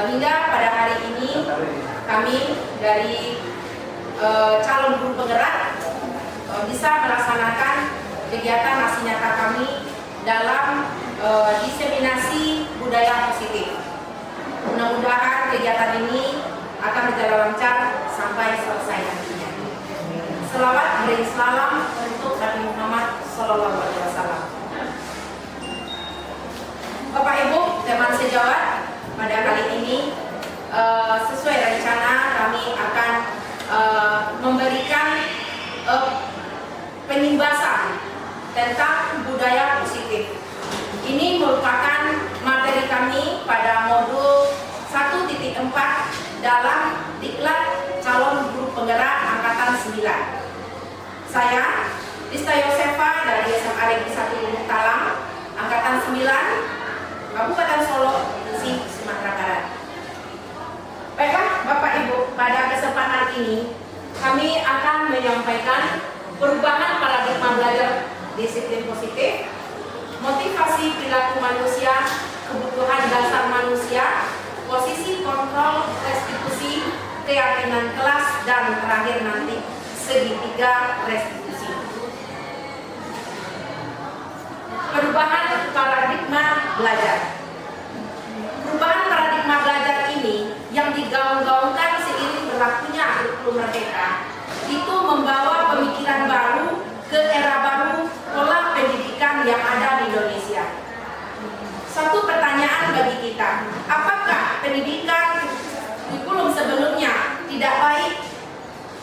Hingga pada hari ini kami dari calon guru penggerak bisa melaksanakan kegiatan aksi nyata kami dalam diseminasi budaya positif. Mudah-mudahan kegiatan ini akan berjalan lancar sampai selesai nantinya. Selawat berisalam untuk Nabi Muhammad SAW. Bapak Ibu, teman sejawat, pada kali ini sesuai rencana kami akan memberikan penimbasan tentang budaya positif. Ini merupakan materi kami pada modul 1.4 dalam Diklat Calon Guru Penggerak Angkatan 9. Saya, Rista Yosefa dari SMA Negeri 1 Gunung Talang, Angkatan 9, Kabupaten Solo, Provinsi Sumatera Barat. Baiklah Bapak Ibu, pada kesempatan ini kami akan menyampaikan perubahan paradigma belajar disiplin positif, motivasi perilaku manusia, kebutuhan dasar manusia, posisi kontrol restitusi, keyakinan kelas, dan terakhir nanti segitiga restitusi. Perubahan paradigma belajar. Perubahan paradigma belajar ini yang digaung-gaungkan seiring berlakunya kurikulum merdeka itu membawa pemikiran baru ke era baru pola pendidikan yang ada di Indonesia. Satu pertanyaan bagi kita, apakah pendidikan kurikulum sebelumnya tidak baik?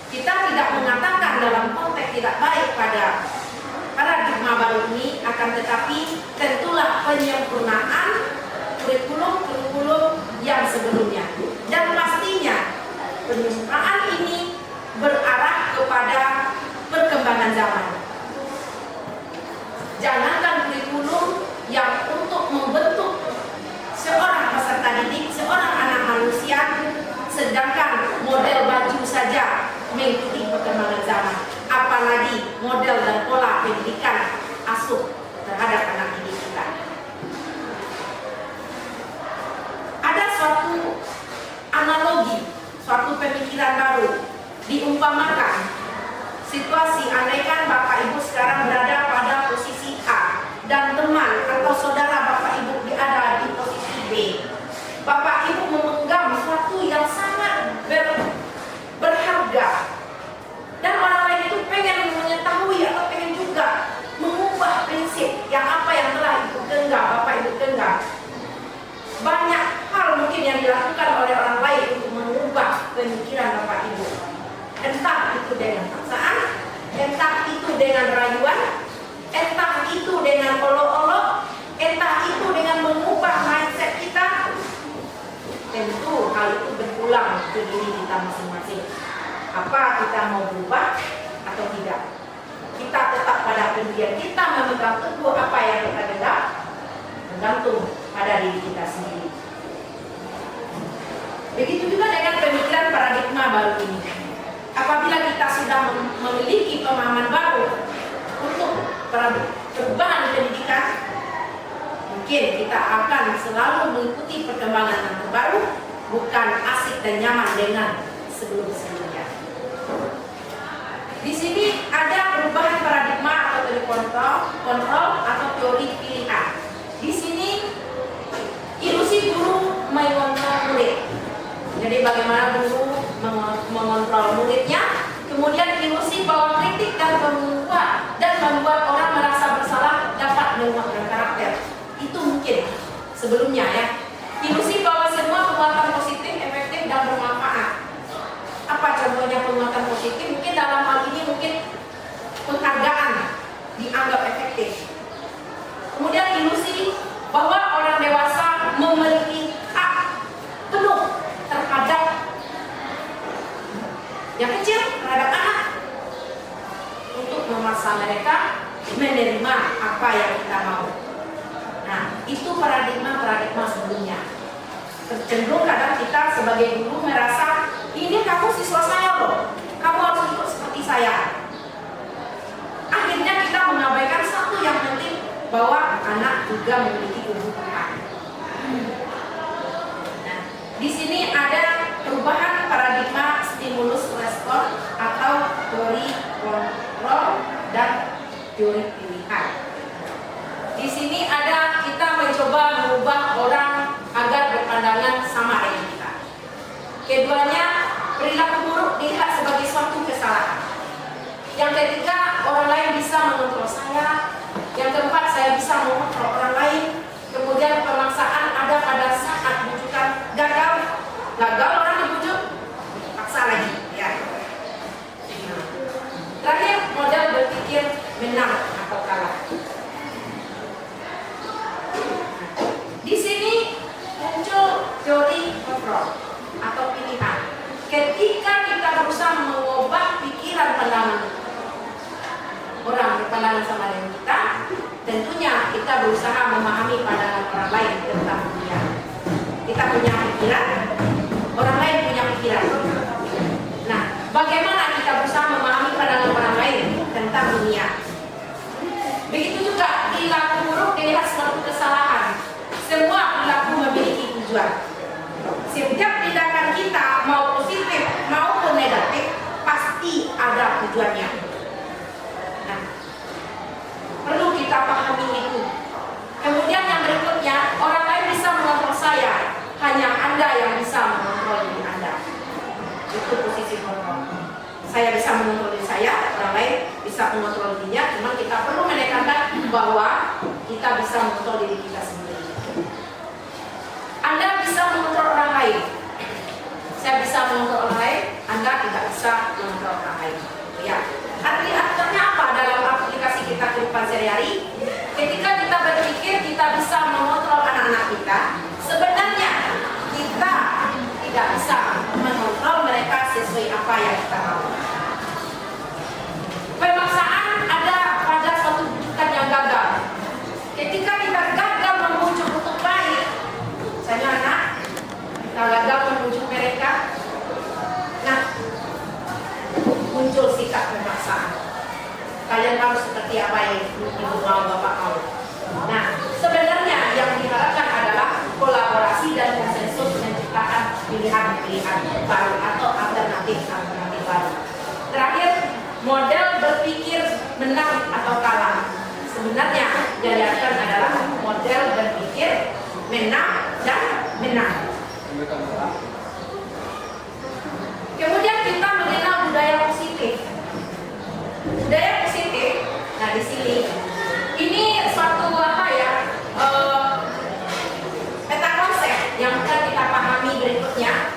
Kita tidak mengatakan dalam konteks tidak baik pada paradigma baru ini, akan tetapi tentulah penyempurnaan kurikulum yang sebelumnya. Dan pastinya penyempurnaan ini berarah kepada perkembangan zaman. Jangankan kurikulum yang untuk membentuk seorang peserta didik, seorang anak manusia, sedangkan model baju saja mengikuti perkembangan zaman, apalagi model dan pola pendidikan asuh terhadap anak didik kita. Ada suatu analogi, suatu pemikiran baru, diumpamakan situasi andaikan Bapak Ibu sekarang berada pada posisi A dan teman atau saudara Bapak Ibu ada di posisi B. Bapak Ibu memegang sesuatu yang sangat berharga dan orang lain itu pengen mengetahui atau pengen juga mengubah prinsip yang apa yang telah Ibu genggam, Bapak Ibu genggam. Banyak hal mungkin yang dilakukan oleh orang lain untuk mengubah pemikiran Bapak Ibu. Entah itu dengan paksaan, entah itu dengan rayuan, entah itu dengan olok-olok, entah itu dengan mengubah mindset kita. Tentu hal itu berulang ke diri kita masing-masing. Apa kita mau berubah atau tidak? Kita tetap pada pendirian kita, memegang teguh apa yang kita genggam, tergantung pada diri kita sendiri. Begitu juga dengan pemikiran paradigma baru ini. Apabila kita sudah memiliki pemahaman baru untuk perubahan pendidikan, mungkin kita akan selalu mengikuti perkembangan yang terbaru, bukan asik dan nyaman dengan sebelum-sebelumnya. Di sini ada perubahan paradigma atau teori kontrol atau teori pilihan. Di sini ilusi guru mengontrol murid. Jadi bagaimana guru mengontrol muridnya, kemudian ilusi bahwa kritik dan membuat orang merasa bersalah dapat menguatkan karakter. Itu mungkin sebelumnya ya. Ilusi bahwa semua penguatan positif, efektif dan bermanfaat. Apa contohnya penguatan positif? Mungkin dalam hal ini mungkin penghargaan dianggap efektif. Kemudian ilusi bahwa orang dewasa memiliki hak penuh terhadap yang kecil, terhadap anak, untuk memaksa mereka menerima apa yang kita mau. Nah, itu paradigma sebelumnya. Cenderung kadang kita sebagai guru merasa, ini kamu siswa saya loh, kamu harus ikut seperti saya. Akhirnya kita mengabaikan satu yang penting, bahwa anak juga memiliki kebutuhan. Nah, di perilaku buruk dilihat sebagai suatu kesalahan. Yang ketiga, orang lain bisa mengontrol saya. Yang keempat, saya bisa mengontrol orang lain. Kemudian pemaksaan ada pada saat bujukan gagal. Gagal orang dibujuk, paksa lagi. Ya. Nah, terakhir, model berpikir menang atau kalah. Di sini muncul teori kontrol atau pilihan. Ketika kita berusaha mengubah pikiran pandangan orang berpandangan sama dengan kita, tentunya kita berusaha memahami pandangan orang lain tentang dunia. Kita punya pikiran, orang lain punya pikiran. Nah, bagaimana kita berusaha memahami pandangan orang lain tentang dunia? Begitu juga perilaku buruk dilihat sebagai kesalahan. Semua perilaku memiliki tujuan. Setiap tindakan kita mau positif maupun negatif pasti ada tujuannya. Nah, perlu kita pahami itu. Kemudian yang berikutnya, orang lain bisa mengontrol saya, hanya Anda yang bisa mengontrol diri Anda. Itu posisi kontrol. Saya bisa mengontrol diri saya, orang lain bisa mengontrol dirinya. Cuma kita perlu menekankan bahwa kita bisa mengontrol diri kita sendiri. Anda bisa mengontrol orang lain. Saya bisa mengontrol orang lain, Anda tidak bisa mengontrol orang lain. Ya. Artinya apa dalam aplikasi kita kehidupan sehari-hari? Ketika kita berpikir kita bisa mengontrol anak-anak kita, sebenarnya kita tidak bisa mengontrol mereka sesuai apa yang kita mau. Pemaksaan ada pada suatu bujukan yang gagal. Ketika kita gagal membujuk untuk baik, misalnya anak, kita gagal membujuk mereka, nah muncul sikap pemaksaan. Kalian harus seperti apa yang ibu mau, bapak mau. Nah, sebenarnya yang diharapkan adalah kolaborasi dan konsensus menciptakan pilihan-pilihan baru atau alternatif baru. Terakhir, model berpikir menang atau kalah. Sebenarnya yang diharapkan adalah model berpikir menang dan menang. Kemudian kita mengenal budaya positif. Budaya positif, nah di sini ini suatu peta konsep yang akan kita pahami berikutnya.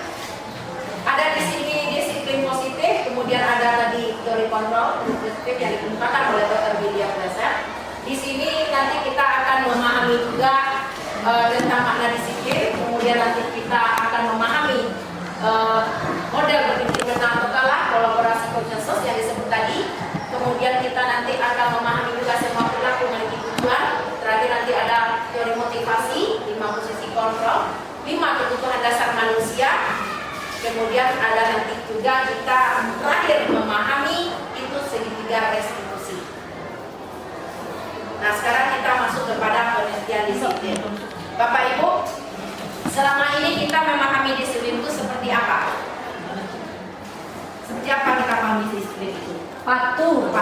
Ada di sini disiplin positif, kemudian ada tadi teori kontrol positif yang dikemukakan oleh Dr. William Glasser. Di sini nanti kita akan memahami juga tentang makna disiplin, kemudian nanti kita akan memahami model berpikir menang atau kalah, kolaborasi konsensus yang disebut tadi. Kemudian kita nanti akan memahami juga semua perilaku memiliki tujuan. Terakhir nanti ada teori motivasi, 5 posisi kontrol, 5 kebutuhan dasar manusia. Kemudian ada nanti juga kita terakhir memahami itu segitiga restitusi. Nah, sekarang kita masuk kepada pengertian disiplin. Bapak Ibu, selama ini kita memahami disiplin itu seperti apa? Seperti apa kita pahami disiplin itu? Patuh.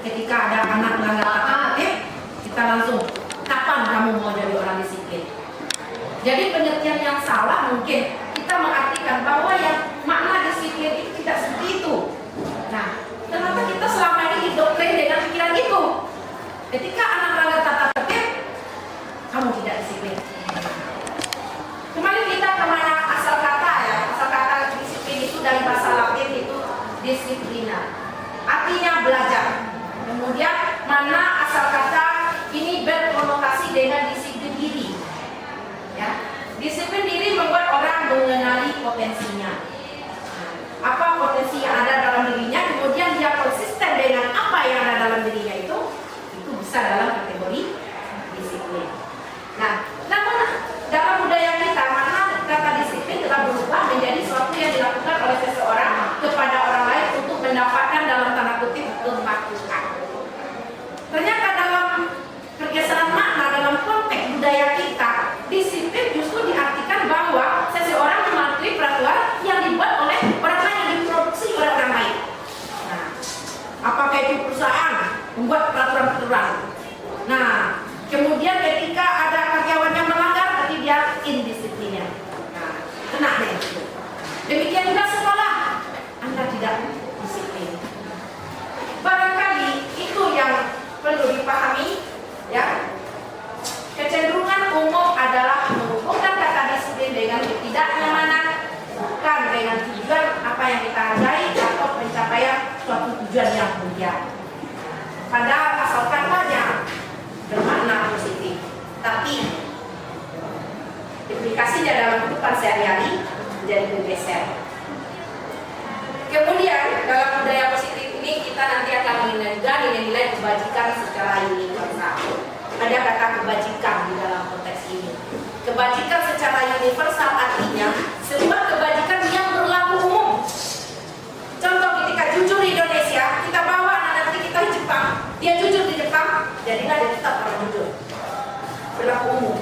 Ketika ada anak melanggar tata tertib, kita langsung, kapan kamu mau jadi orang disiplin? Jadi pengertian yang salah mungkin kita mengartikan bahwa yang makna disiplin itu tidak seperti itu. Nah, kenapa kita selama ini didoktrin dengan pikiran itu? Ketika anak melanggar tata tertib, kamu tidak disiplin. Kembali kita kemana asal kata ya? Asal kata disiplin itu dari bahasa Latin itu disiplina. Artinya belajar. Kemudian mana asal kata ini berkonotasi dengan disiplin diri. Ya, disiplin diri membuat orang mengenali potensinya. Apa potensi yang ada dalam dirinya, kemudian dia konsisten dengan apa yang ada dalam dirinya itu bisa dalam kategori disiplin. Nah, namun dalam budaya kita mana kata disiplin telah berubah menjadi sesuatu yang dilakukan oleh seseorang kepada orang lain untuk mendapatkan dalam tanda kutip kepatuhan. Ternyata dalam pergeseran makna dalam konteks budaya kita, disiplin justru diartikan bahwa seseorang mematuhi peraturan yang dibuat oleh orang lain, yang diproduksi oleh orang lain. Nah, apakah itu perusahaan membuat peraturan-peraturan? Nah, kemudian ketika ada karyawan yang melanggar, berarti dia barangkali itu yang perlu dipahami, ya. Kecenderungan umum adalah mengumpulkan kata disiplin dengan ketidaknyamanan, bukan dengan tujuan apa yang kita hargai atau pencapaian suatu tujuan yang mulia. Padahal asal katanya bermakna positif, tapi implikasinya dalam kehidupan sehari-hari menjadi bergeser. Kemudian dalam budaya positif ini kita nanti akan mengenai nilai kebajikan secara universal. Ada kata kebajikan di dalam konteks ini. Kebajikan secara universal artinya sebuah kebajikan yang berlaku umum. Contoh, ketika jujur di Indonesia, kita bawa anak kita di Jepang, dia jujur di Jepang, jadilah dia tetap orang jujur. Berlaku umum.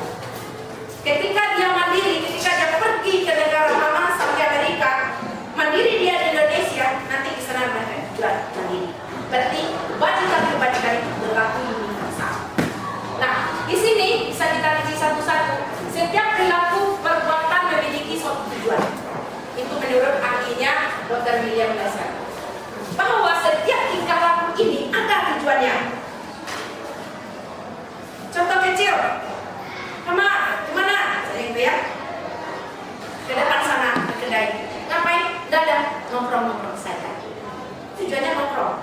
Ketika dia mandiri, ketika dia pergi ke negara mama sampai Amerika, mandiri dia di Indonesia, nanti di sana mereka juga mandiri. Berarti kebajikan itu berlaku universal. Nah, di sini bisa kita rinci satu-satu. Setiap perilaku perbuatan memiliki suatu tujuan. Itu menurut ahlinya Dr. William Glasser. Bahwa setiap tingkah laku ini ada tujuannya. Contoh kecil. Kemana? Itu ya. Ke depan sana, ke kedai. Ngapain? Dadah, nongkrong-nongkrong saja. Tujuannya nongkrong.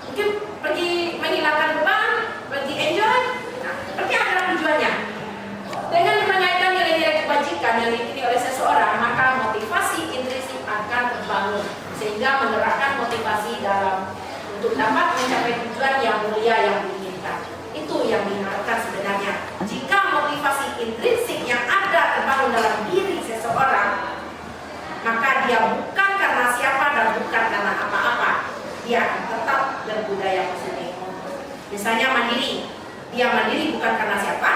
Mungkin pergi menghilangkan beban, pergi enjoy. Nah, seperti adalah tujuannya. Dengan mengaitkan nilai-nilai kebajikan yang dimiliki oleh seseorang, maka motivasi intrinsik akan terbangun sehingga menggerakkan motivasi dalam untuk dapat mencapai tujuan yang mulia yang diinginkan. Itu yang diharapkan sebenarnya. Jika motivasi intrinsik yang ada terbangun dalam diri seseorang, maka dia bukan karena siapa dan bukan karena apa-apa. Dia akan tetap berbudaya positif. Misalnya mandiri. Dia mandiri bukan karena siapa,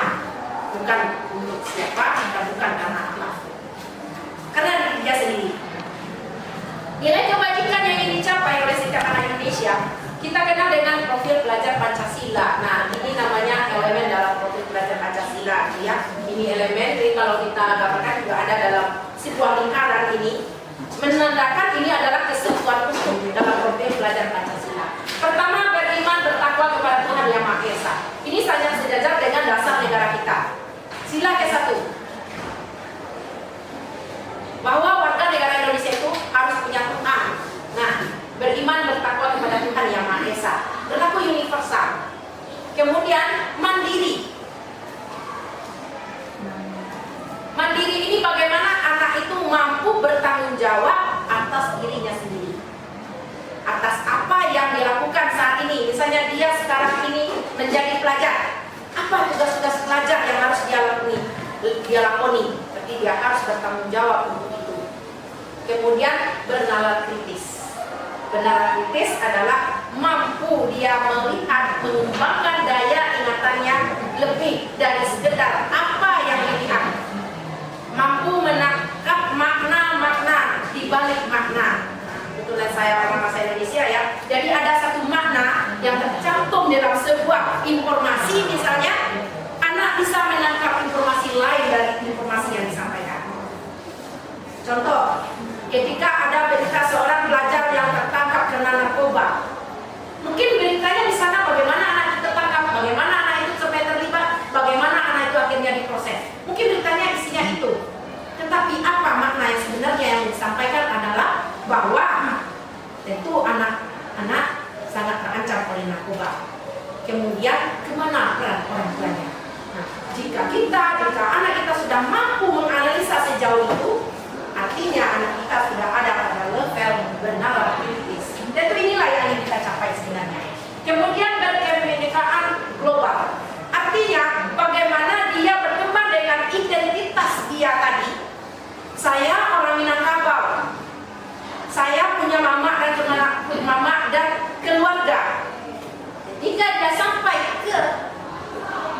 bukan untuk siapa, dan bukan karena apa. Karena diri dia sendiri. Nilai kebajikan yang ingin dicapai oleh setiap anak Indonesia, kita kenal dengan profil pelajar Pancasila. Nah, ini namanya elemen dalam profil pelajar Pancasila, ya. Ini elemen, jadi kalau kita gambarkan juga ada dalam sebuah lingkaran ini, menandakan ini adalah kesatuan utuh dalam profil pelajar Pancasila. Pertama, beriman bertakwa kepada Tuhan Yang Maha Esa. Ini saja sejajar dengan dasar negara kita. Sila ke-1, bahwa warga negara Indonesia itu harus punya Tuhan. Nah, beriman bertakwa kepada Tuhan Yang Maha Esa, berlaku universal. Kemudian mandiri. Mandiri ini bagaimana anak itu mampu bertanggung jawab atas dirinya sendiri, atas apa yang dilakukan saat ini. Misalnya dia sekarang ini menjadi pelajar, apa tugas-tugas pelajar yang harus dia lakoni. Berarti dia harus bertanggung jawab untuk itu. Kemudian bernalar kritis. Bernalar kritis adalah mampu dia melihat, mengembangkan daya ingatannya lebih dari sekedar apa yang dilihat. Mampu menangkap makna-makna di balik makna. Kebetulan saya orang bahasa Indonesia, ya. Jadi ada satu makna yang tercantum dalam sebuah informasi, misalnya anak bisa menangkap informasi lain dari informasi yang disampaikan. Contoh, ketika ada berita seorang pelajar yang tertangkap karena narkoba, mungkin beritanya di sana bagaimana anak itu tertangkap, bagaimana anak itu sampai terlibat, bagaimana anak itu akhirnya diproses. Mungkin beritanya isinya itu. Tetapi apa makna yang sebenarnya yang disampaikan adalah bahwa tentu anak-anak sangat terancam oleh narkoba. Kemudian kemana peran orang tuanya? Nah, jika anak kita sudah mampu menganalisa sejauh itu, artinya anak kita sudah ada pada level bernalar kritis. Dan inilah yang ingin kita capai sebenarnya. Kemudian berkebinekaan global. Artinya bagaimana dia berkembang dengan identitas dia tadi. Saya orang Minangkabau. Saya punya mama dan keluarga. Ketika dia sampai ke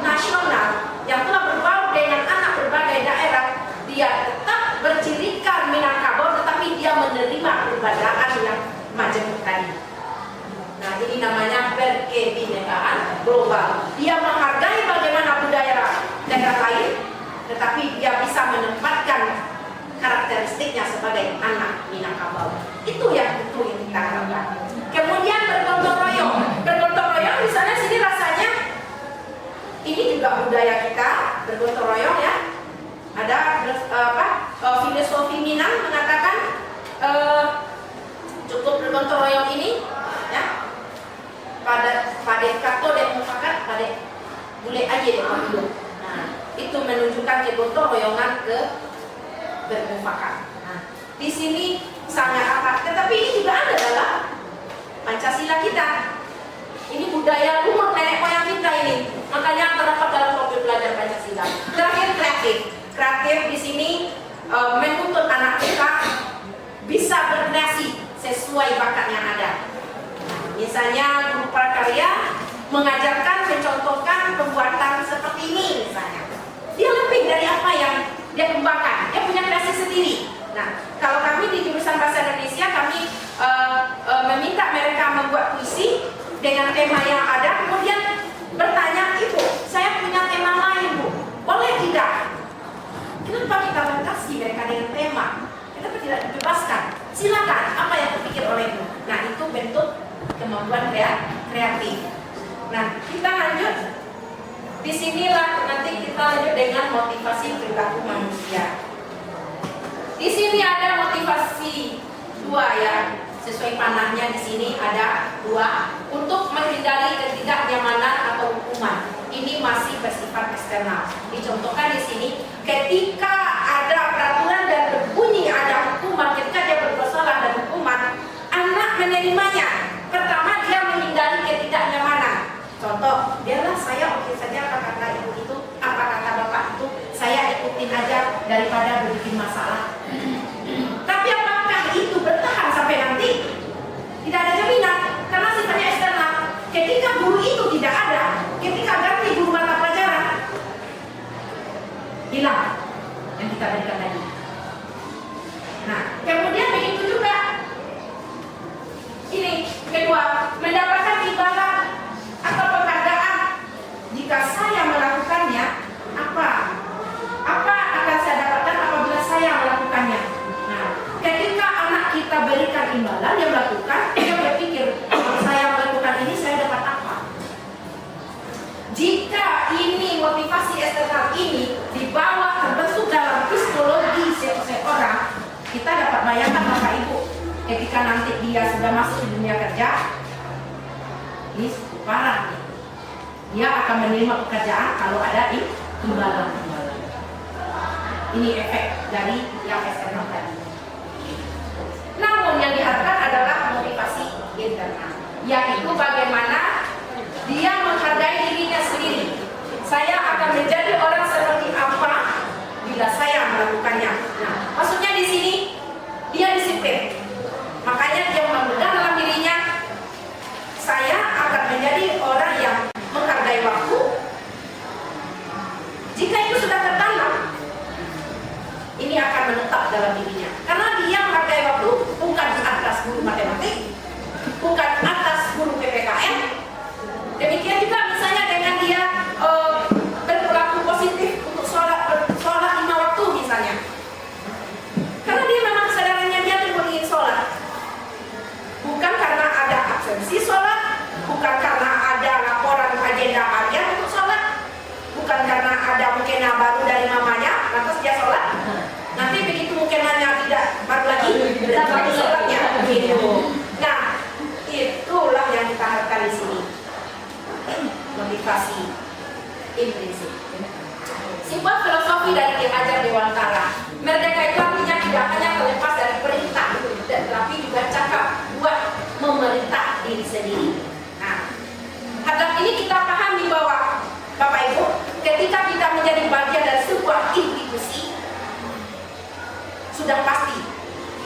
nasional yang telah berbaur dengan anak berbagai daerah, dia tetap bercirikan Minangkabau, tetapi dia menerima perbedaan yang majemuk tadi. Nah, ini namanya berkebinekaan global. Dia menghargai bagaimana budaya daerah lain, tetapi dia bisa menempatkan karakteristiknya sebagai anak Minangkabau. Itu yang kita harapkan. Kemudian juga budaya kita bergotong royong ya. Ada filosofi Minang mengatakan cukup bergotong royong ini ya. Pada kato dan mufakat pada boleh aja deh dulu. Nah, itu menunjukkan kegotong royongan ke bermufakat. Nah, di sini sangat apa? Tetapi ini juga ada dalam Pancasila kita. Ini budaya luhur nenek moyang kita ini. Makanya terdapat dalam profil belajar Pancasila. Terakhir kreatif. Kreatif di sini menuntut anak kita bisa berkreasi sesuai bakat yang ada. Misalnya guru prakarya mengajarkan, mencontohkan pembuatan seperti ini misalnya. Dia lebih dari apa yang dia kembangkan. Dia punya kreasi sendiri. Nah, kalau kami di jurusan Bahasa Indonesia, kami meminta mereka membuat puisi dengan tema yang ada, kemudian bertanya, Ibu, saya punya tema lain, Bu, boleh tidak? Kenapa kita batasi mereka dengan tema? Kenapa tidak dibebaskan? Silakan, apa yang terpikir olehmu? Nah, itu bentuk kemampuan kreatif. Nah, kita lanjut. Disinilah nanti kita lanjut dengan motivasi perilaku manusia. Di sini ada motivasi 2 ya. Sesuai panahnya di sini ada 2 untuk menghindari ketidaknyamanan atau hukuman. Ini masih bersifat eksternal. Dicontohkan di sini, ketika ada peraturan dan berbunyi ada hukuman, ketika dia berbuat salah dan hukuman, anak menerimanya. Pertama dia menghindari ketidaknyamanan. Contoh, biarlah saya oke saja apa kata ibu itu, apa kata bapak itu, saya ikutin aja daripada bikin masalah. Tapi apakah itu bertahan sampai nanti? Tidak ada jaminan, karena sifatnya eksternal. Ketika guru itu tidak ada, ketika ganti guru mata pelajaran, hilang yang kita berikan tadi. Nah, kemudian begitu juga ini kedua, mendapatkan imbalan atau penghargaan jika saya melakukannya. Apa akan saya dapatkan apabila saya melakukannya? Nah, ketika anak kita berikan imbalan, dia melakukan, dia berpikir, kalau saya melakukan ini saya dapat apa? Jika ini motivasi eksternal ini dibawa terbentuk dalam psikologi seseorang, kita dapat bayangkan Bapak Ibu, ketika nanti dia sudah masuk di dunia kerja, ini parah nih. Dia akan menerima pekerjaan kalau ada imbalan. Ini efek dari yang eksternal tadi. Namun yang diharapkan adalah motivasi internal, yaitu bagaimana dia menghargai dirinya sendiri. Saya akan menjadi orang seperti apa bila saya melakukannya. Nah, maksudnya di sini dia disiplin. Makanya dia memegang dalam dirinya, saya akan menjadi orang yang menghargai waktu. Jika itu sudah tertanam, ini akan menetap dalam dirinya. Karena dia menghargai waktu bukan di atas guru matematik, bukan atas guru PPKN. Demikian juga misalnya dengan dia berperilaku positif untuk sholat 5 waktu misalnya. Karena dia memang kesadarannya dia tuh ingin sholat. Bukan karena ada absensi sholat, bukan karena ada laporan agenda harian untuk sholat, bukan karena ada mukena baru dari mamanya, lantas dia sholat. Nanti begitu mukenanya tidak baru lagi, berarti sholatnya gitu. Nah, itulah yang kita harapkan di sini. Motivasi intrinsik. Sebuah filosofi dari Ki Hajar Dewantara. Merdeka itu artinya tidak hanya terlepas dari perintah, tetapi juga cakap buat memerintah diri sendiri. Nah, hadap ini kita pahami bahwa Bapak Ibu, ketika kita menjadi bagian dari sebuah institusi, sudah pasti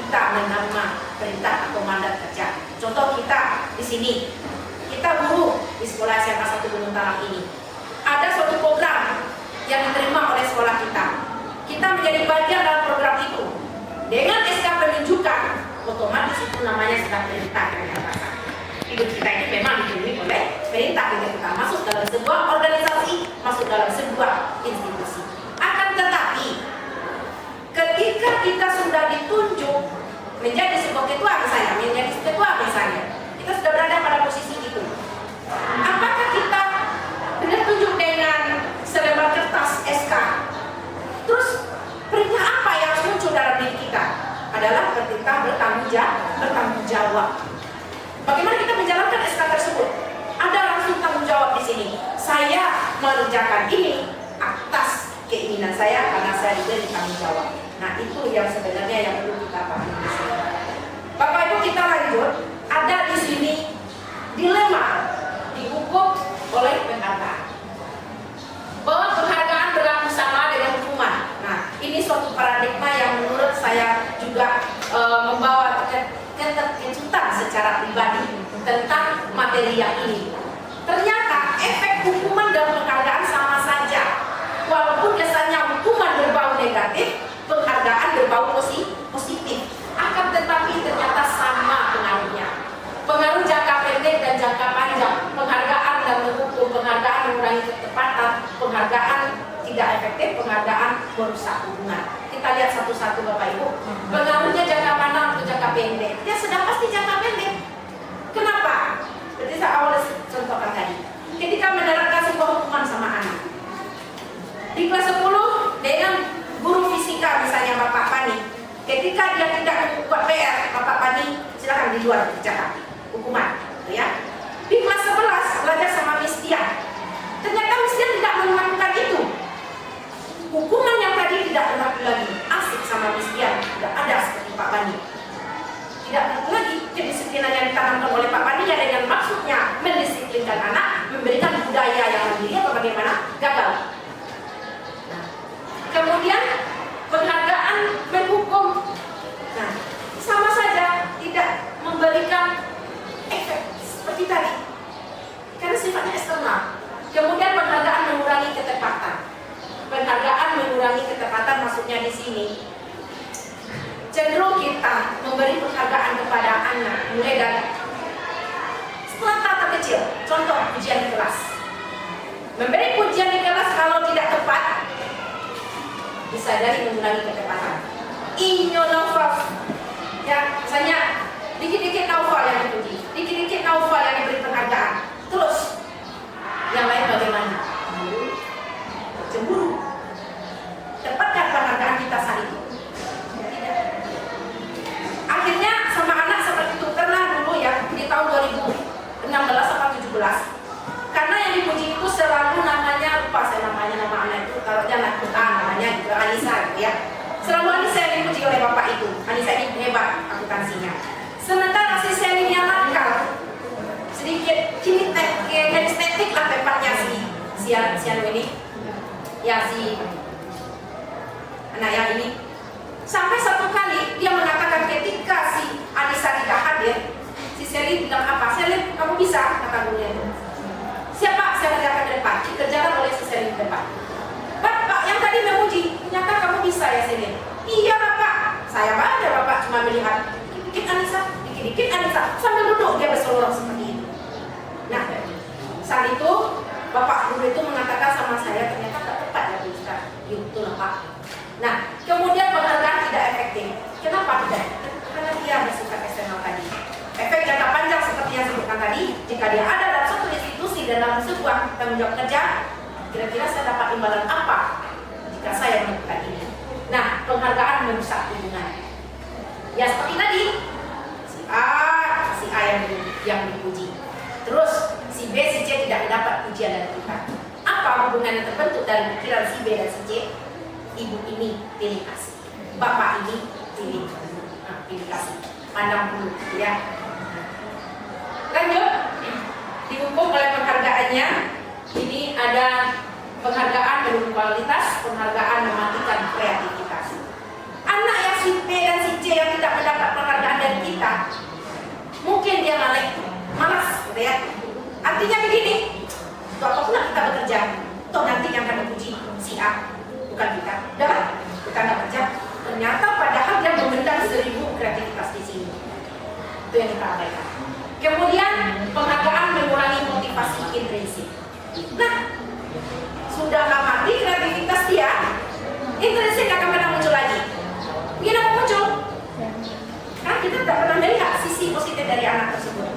kita menerima perintah atau mandat kerja. Contoh kita di sini, kita guru di sekolah SMA 1 Gunung Talang ini. Ada suatu program yang diterima oleh sekolah kita. Kita menjadi bagian dalam program itu. Dengan SK penunjukan, otomatis itu namanya sudah perintah dari atasan. Hidup kita ini memang dipenuhi oleh perintah ketika kita masuk dalam sebuah organisasi, masuk dalam sebuah institusi. Akan tetapi, ketika kita sudah ditunjuk menjadi sebuah ketua misalnya, menjadi ketua misalnya, kita sudah berada pada posisi itu. Apakah kita benar tunjuk dengan adalah perintah bertanggung jawab. Bagaimana kita menjalankan SK tersebut? Ada langsung tanggung jawab di sini. Saya mengerjakan ini atas keinginan saya karena saya diberi tanggung jawab. Nah, itu yang sebenarnya yang perlu kita pahami di sini. Bapak Ibu, kita lanjut. Ada di sini dilema dihukum oleh penghargaan. Bahwa penghargaan berlaku sama dengan hukuman. Nah, ini suatu paradigma yang menurut saya juga membawa keterkejutan secara pribadi tentang materi yang ini. Ternyata efek hukuman dan penghargaan sama saja. Walaupun kesannya hukuman berbau negatif, penghargaan berbau positif. Akan tetapi ternyata sama pengaruhnya. Pengaruh jangka pendek dan jangka panjang. Penghargaan dan menghukum, penghargaan mengurangi ketepatan, penghargaan tidak efektif, penghargaan merusak hubungan. Kita lihat satu-satu Bapak Ibu. Pengaruhnya jangka panjang atau jangka pendek? Ya sudah pasti jangka pendek. Kenapa? Seperti saya awal contohkan tadi. Ketika menerapkan sebuah hukuman sama anak. Di kelas 10 dengan guru fisika misalnya Bapak Pani. Ketika dia tidak membuat PR, Bapak Pani silakan di luar kerjakan hukuman, ya. Di kelas 11 belajar sama Miss Dian. Ternyata Miss Dian tidak melakukan itu. Hukuman yang tadi tidak berlaku lagi. Asik sama Miss Dian, tidak ada seperti Pak Pani. Tidak berlaku lagi. Kedisiplinan yang ditanamkan oleh Pak Pani dengan maksudnya mendisiplinkan anak, memberikan budaya yang mandiri atau bagaimana, gagal. Kemudian penghargaan menghukum. Nah, sama saja tidak memberikan efek seperti tadi. Karena sifatnya eksternal. Kemudian penghargaan mengurangi ketepatan. Penghargaan mengurangi ketepatan maksudnya di sini cenderung kita memberi penghargaan kepada anak mulai dari setelah tahap kecil. Contoh ujian di kelas. Memberi ujian di kelas kalau tidak tepat bisa dari mengurangi ketepatan. Inyo novel, ya misalnya dikit-dikit novel yang dipuji, dikit-dikit novel yang diberi penghargaan. Terus yang lain bagaimana? Cemburu. Tepatkah penghargaan kita saat itu? Tidak. Akhirnya sama anak seperti itu. Pernah dulu ya di tahun 2016 atau 17. Karena yang dipuji itu selalu namanya, lupa saya namanya, nama anak itu kalau jangan namanya juga Anissa gitu ya. Selalu Anissa yang dipuji oleh bapak itu. Anissa ini hebat akuntansinya. Sementara si Selinnya nakal, sedikit kinestetik lah tepatnya si anu ini, ya si anak yang ini. Sampai satu kali dia mengatakan ketika si Anissa tidak hadir, si Selin bilang apa? Selin, kamu bisa, kata gurunya itu. Siapa? Saya kerjakan ke depan. Dikerjakan oleh si Selin ke depan. Bapak yang tadi memuji, ternyata kamu bisa ya Selin. Iya Bapak. Saya ada Bapak cuma melihat dikit-dikit Anissa, dikit-dikit Anissa. Sambil duduk dia berselorong seperti itu. Nah, saat itu Bapak guru itu mengatakan sama saya ternyata tak tepat ya Bu Ustaz. Betul Pak. Nah, kemudian penghargaan tidak efektif. Kenapa tidak? Karena dia bersifat eksternal tadi. Efek jangka panjang seperti yang sebutkan tadi, jika dia ada dalam suatu institusi dan dalam sebuah tanggung jawab kerja, kira-kira saya dapat imbalan apa jika saya melakukan ini? Nah, penghargaan merusak hubungan. Ya seperti tadi, si A yang dipuji. Terus si B, si C tidak mendapat pujian dari kita. Apa hubungan yang terbentuk dari pikiran si B dan si C? Ibu ini pilih kasih, bapak ini pilih kasih. Pandang dulu, ya. Lanjut, dihukum oleh penghargaannya. Ini ada penghargaan menurut kualitas, penghargaan mematikan kreativitas. Anak yang si B dan si C yang tidak mendapat penghargaan dari kita, mungkin dia malas, gitu ya. Artinya begini, toh kita bekerja, toh nanti yang akan dipuji si A, bukan kita. Udah, kita nggak kerja. Ternyata padahal dia memendam 1000 kreativitas di sini. Itu yang kita abaikan. Kemudian penghargaan mengurangi motivasi intrinsik. Nah, sudah nggak mati kreativitas dia, intrinsik akan pernah muncul lagi. Mungkin apa muncul? Karena kita tidak pernah melihat sisi positif dari anak tersebut.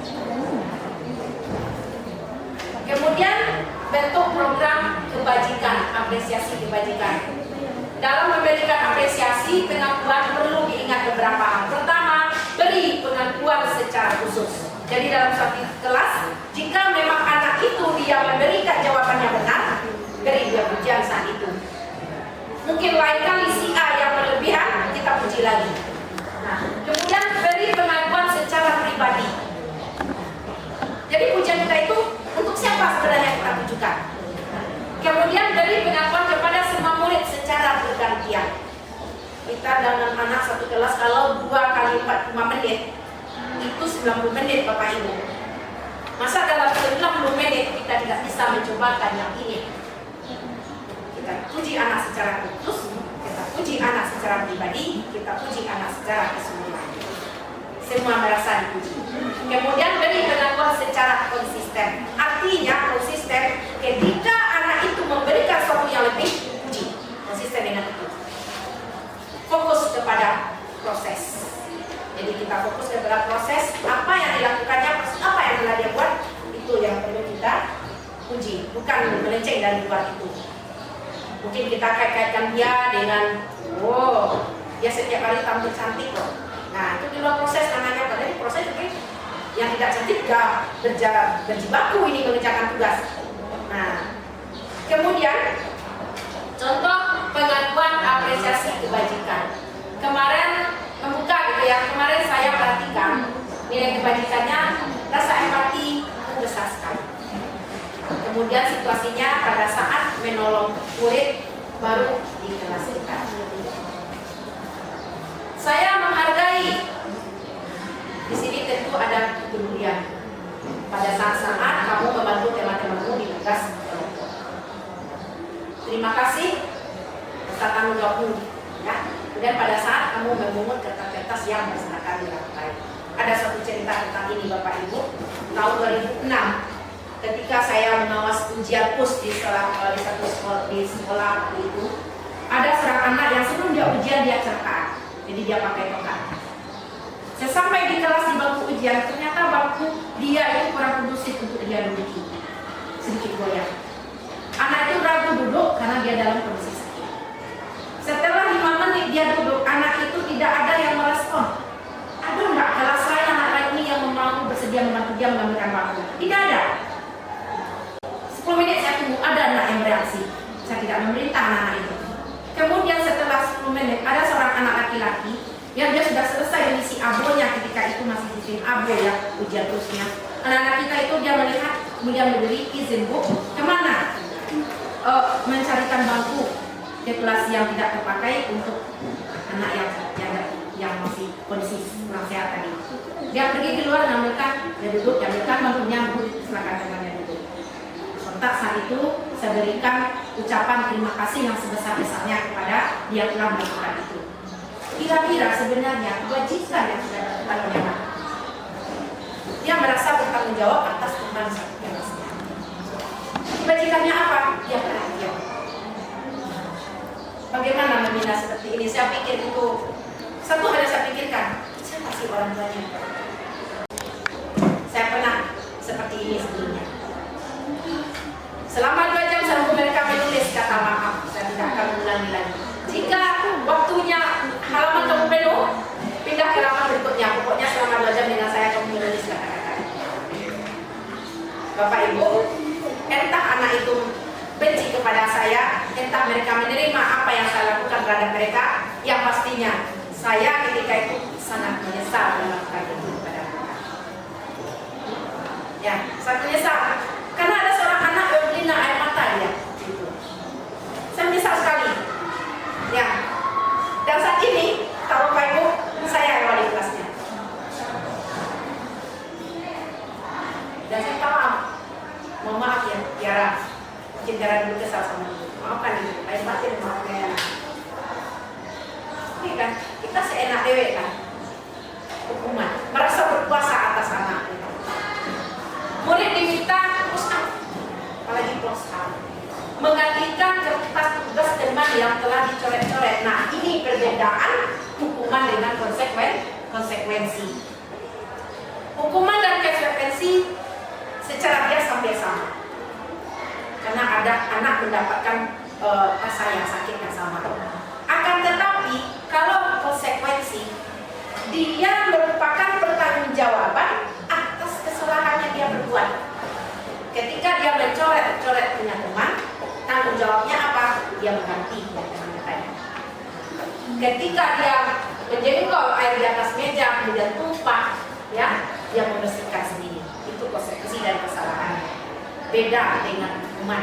Kemudian bentuk program kebajikan, apresiasi kebajikan. dalam memberikan apresiasi pengakuan perlu diingat beberapa hal. Pertama, beri pengakuan secara khusus. Jadi dalam suatu kelas, jika memang anak itu dia memberikan jawabannya benar, beri dia pujian saat itu. Mungkin lain kali si A yang berlebihan, kita puji lagi. Nah, kemudian beri pengakuan secara pribadi. Jadi pujian kita itu untuk siapa sebenarnya kita tujukan. Kemudian beri pengakuan kepada semua murid secara bergantian. Kita dengan anak satu kelas kalau 2 kali 45 menit itu 90 menit Bapak Ibu. Masa dalam 90 menit kita tidak bisa mencobakan yang ini? Kita puji anak secara khusus, kita puji anak secara pribadi, kita puji anak secara keseluruhan. Semua merasa dipuji. Kemudian beri pengakuan secara konsisten. Artinya konsisten ketika anak itu memberikan sesuatu yang lebih, puji. Konsisten dengan itu. Fokus kepada proses. Jadi kita fokus kepada proses, apa yang dilakukannya, apa yang telah dia buat, itu yang perlu kita puji, bukan melenceng dari luar itu. Mungkin kita kait-kaitkan dia dengan, wow, dia setiap hari tampil cantik loh. Nah, itu di luar proses namanya, padahal ini proses itu yang tidak cantik gak berjibaku ini mengerjakan tugas. Nah, kemudian contoh pengakuan apresiasi kebajikan. Kemarin membuka gitu ya, kemarin saya perhatikan nilai kebajikannya rasa empati besar sekali. Kemudian situasinya pada saat menolong murid baru di kelas kita. Saya menghargai di sini tentu ada kepedulian. Pada saat-saat kamu membantu teman-temanmu di tugas kelompok. Terima kasih atas tanggung jawabmu, ya. Dan pada saat kamu memungut kertas-kertas yang berserakan di lantai. Ada suatu cerita tentang ini Bapak Ibu. Tahun 2006, ketika saya mengawas ujian PUS di sekolah itu, ada seorang anak yang sebelum dia ujian dia cerita, jadi dia pakai tongkat. Sesampai di kelas di bangku ujian, ternyata bangku dia itu kurang kondusif untuk dia duduki, sedikit goyang. Anak itu ragu duduk karena dia dalam kondisi sakit. Setelah 5 menit dia duduk, anak itu tidak ada yang merespon. Ada enggak kelas lain anak lain ini yang mau bersedia membantu dia mengambilkan bangku? Tidak ada. 10 menit saya tunggu, ada anak yang bereaksi. Saya tidak memerintah anak itu. Kemudian setelah 10 menit ada seorang anak laki-laki yang dia sudah selesai mengisi abonya, ketika itu masih sistem abo ya, ujian terusnya. Anak-anak kita itu dia melihat, kemudian memberi izin, Bu, kemana? Mencarikan bangku di kelas yang tidak terpakai untuk anak yang masih kondisi kurang sehat tadi. Dia pergi keluar mengambilkan, dia duduk, dia ambilkan bangkunya, Bu, silakan temannya duduk. Sontak saat itu saya berikan ucapan terima kasih yang sebesar-besarnya kepada dia telah melakukan itu. Kira-kira sebenarnya kewajiban yang sudah dilakukan oleh anak, dia merasa bertanggung jawab atas teman satu kelasnya. Kewajibannya apa? Dia perhatian. Bagaimana membina seperti ini? Saya pikir itu satu hal yang saya pikirkan, siapa sih orang tuanya? Saya pernah seperti ini sebelumnya. Selama 2 jam saya mereka menulis kata maaf, saya tidak akan mengulangi lagi. Jika waktunya halaman kamu penuh, pindah ke halaman berikutnya. Pokoknya selama 2 jam dengan saya kamu menulis kata-kata. Bapak Ibu, entah anak itu benci kepada saya, entah mereka menerima apa yang saya lakukan terhadap mereka, yang pastinya saya ketika itu sangat menyesal melakukan itu kepada mereka. Ya, sangat menyesal. Karena ada seorang anak yang berlinang air mata dia. Gitu. Saya menyesal sekali. Ya. Dan saat ini, tahu Bapak Ibu, saya yang wali kelasnya. Dan saya tahu, mohon maaf ya, Tiara. Mungkin Tiara dulu kesal sama ibu. Maafkan ibu, air mata dan maafkan. Oke kan, kita seenak dewek kan. Hukuman, merasa berkuasa atas anak. Murid diminta push up, apalagi close up, menggantikan kertas tugas teman yang telah dicoret-coret. Nah, ini perbedaan hukuman dengan konsekuensi. Hukuman dan konsekuensi secara bias hampir sama, karena ada anak mendapatkan rasa yang sakit yang sama. konsekuensi, dia merupakan pertanggungjawaban atas kesalahan yang dia berbuat. Ketika dia mencoret-coret punya teman, tanggung jawabnya apa? Dia mengganti teman-temannya. Ketika dia menjengkol air di atas meja kemudian tumpah, ya, dia membersihkan sendiri. Itu konsekuensi dari kesalahan. Beda dengan hukuman.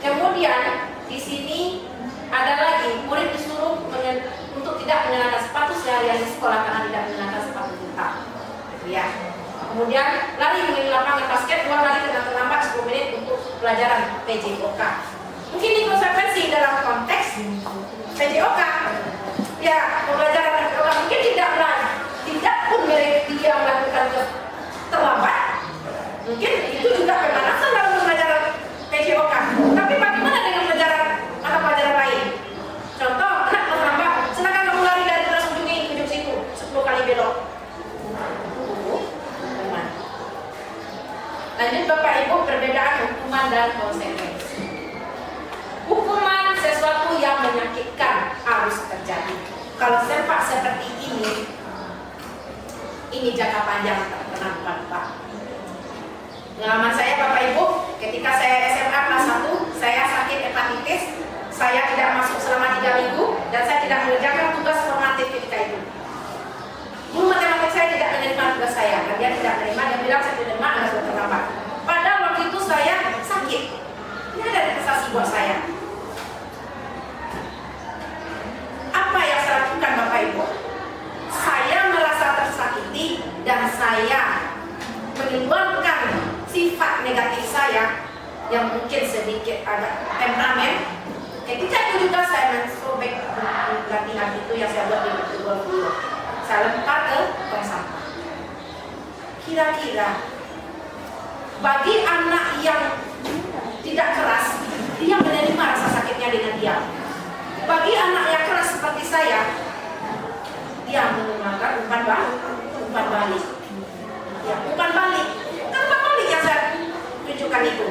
Kemudian di sini ada lagi, murid disuruh untuk tidak mengenakan sepatu seharian di sekolah karena tidak mengenakan sepatu hitam. Ya. Kemudian lari mengelilingi lapangan basket 2 kali karena terlambat 10 menit untuk pelajaran PJOK. Mungkin ini konsekuensi dalam konteks PJOK. Ya, pembelajaran PJOK mungkin tidak pun dia melakukan terlambat. Mungkin itu juga pemanasan dalam pembelajaran PJOK. Tapi bagaimana dengan mata pelajaran lain? Contoh, anak terlambat, silakan kamu lari dari kelas ujung ini ke ujung situ 10 kali belok. Lanjut Bapak Ibu, perbedaan hukuman dan konsekuensi. Hukuman sesuatu yang menyakitkan harus terjadi. Kalau sempak seperti ini jangka panjang terkena lupa. Pengalaman saya Bapak Ibu, ketika saya SMA kelas 1, saya sakit hepatitis, saya tidak masuk selama 3 minggu dan saya tidak mengerjakan tugas formatif ketika itu. Guru matematik saya tidak menerima tugas saya, dan dia tidak menerima, dia bilang saya tidak menerima, Anda sudah terlambat. Padahal waktu itu saya sakit. Ini ada investasi buat saya. Apa yang saya lakukan Bapak Ibu? Saya merasa tersakiti dan saya mengeluarkan sifat negatif saya yang mungkin sedikit agak temperamen. Ketika itu juga saya mensobek latihan itu yang saya buat di buku. Saya lempar ke tong sampah. Kira-kira bagi anak yang tidak keras, dia menerima rasa sakitnya dengan diam. Bagi anak yang keras seperti saya, dia menggunakan umpan balik. Ya, umpan balik. Kan umpan balik yang saya tunjukkan itu.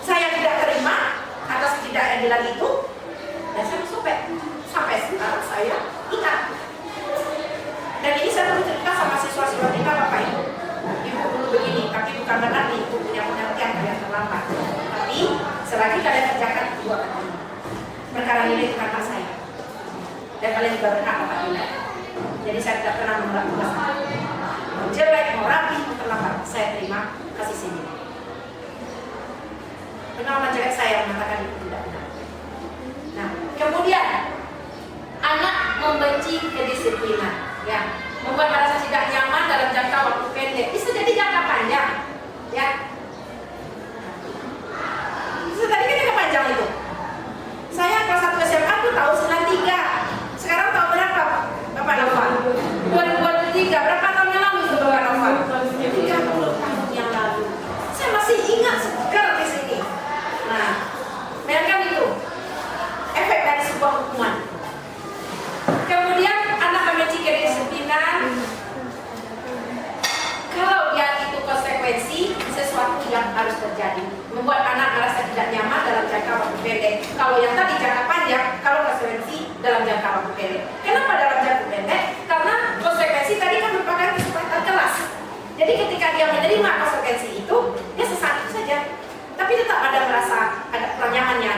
Saya tidak terima atas ketidakadilan itu, dan saya sobek. Sampai sekarang saya ingat. Dan ini saya perlu cerita sama siswa-siswa kita Bapak Ibu. Ibu dulu begini, tapi bukan berarti ibu punya pengertian kalian terlambat. Tapi selagi kalian kerjakan itu akan terima. Perkara ini itu kakak saya. Dan kalian juga berhak Bapak Ibu. Jadi saya tidak pernah menolak tugas. Mau jelek, mau rapi, mau terlambat, saya terima, kasih sini. Pengalaman jelek saya mengatakan itu tidak benar. Nah, kemudian anak membenci kedisiplinan. Ya, membuat merasa tidak nyaman dalam jangka waktu pendek. Bisa jadi jangka panjang, ya. Bisa jadi jangka panjang itu. Saya kelas 1 SMA tuh tahun 93. Sekarang tahun berapa, Bapak Noval? 2023. Berapa tahun yang lalu itu Bapak Noval? 30 tahun yang lalu. Saya masih ingat segar di sini. Nah, bayangkan itu efek dari sebuah hukuman. Kemudian anak membenci kedisiplinan. Kalau dia itu konsekuensi sesuatu yang harus terjadi, membuat anak merasa tidak nyaman dalam jangka waktu pendek. Kalau yang tadi jangka panjang, kalau konsekuensi dalam jangka waktu pendek. Kenapa dalam jangka pendek? Karena konsekuensi tadi kan merupakan kesempatan kelas. Jadi ketika dia menerima konsekuensi itu, dia sesaat itu saja, tapi tetap ada merasa ada nyamannya.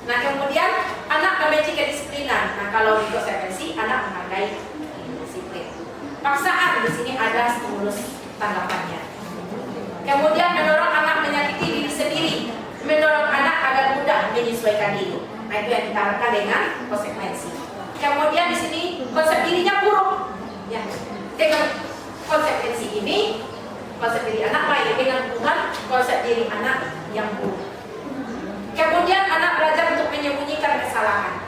Nah, kemudian anak membenci kedisiplinan. Nah, kalau di konsekuensi anak menghargai disiplin. Paksaan di sini ada stimulus tanggapannya. Kemudian mendorong anak menyakiti diri sendiri, mendorong anak agar mudah menyesuaikan diri. Nah, itu yang kita harapkan dengan konsekuensi. Kemudian di sini konsep dirinya buruk. Ya, dengan konsekuensi ini, konsep diri anak baik, dengan hubungan konsep diri anak yang buruk. Kemudian anak belajar untuk menyembunyikan kesalahan.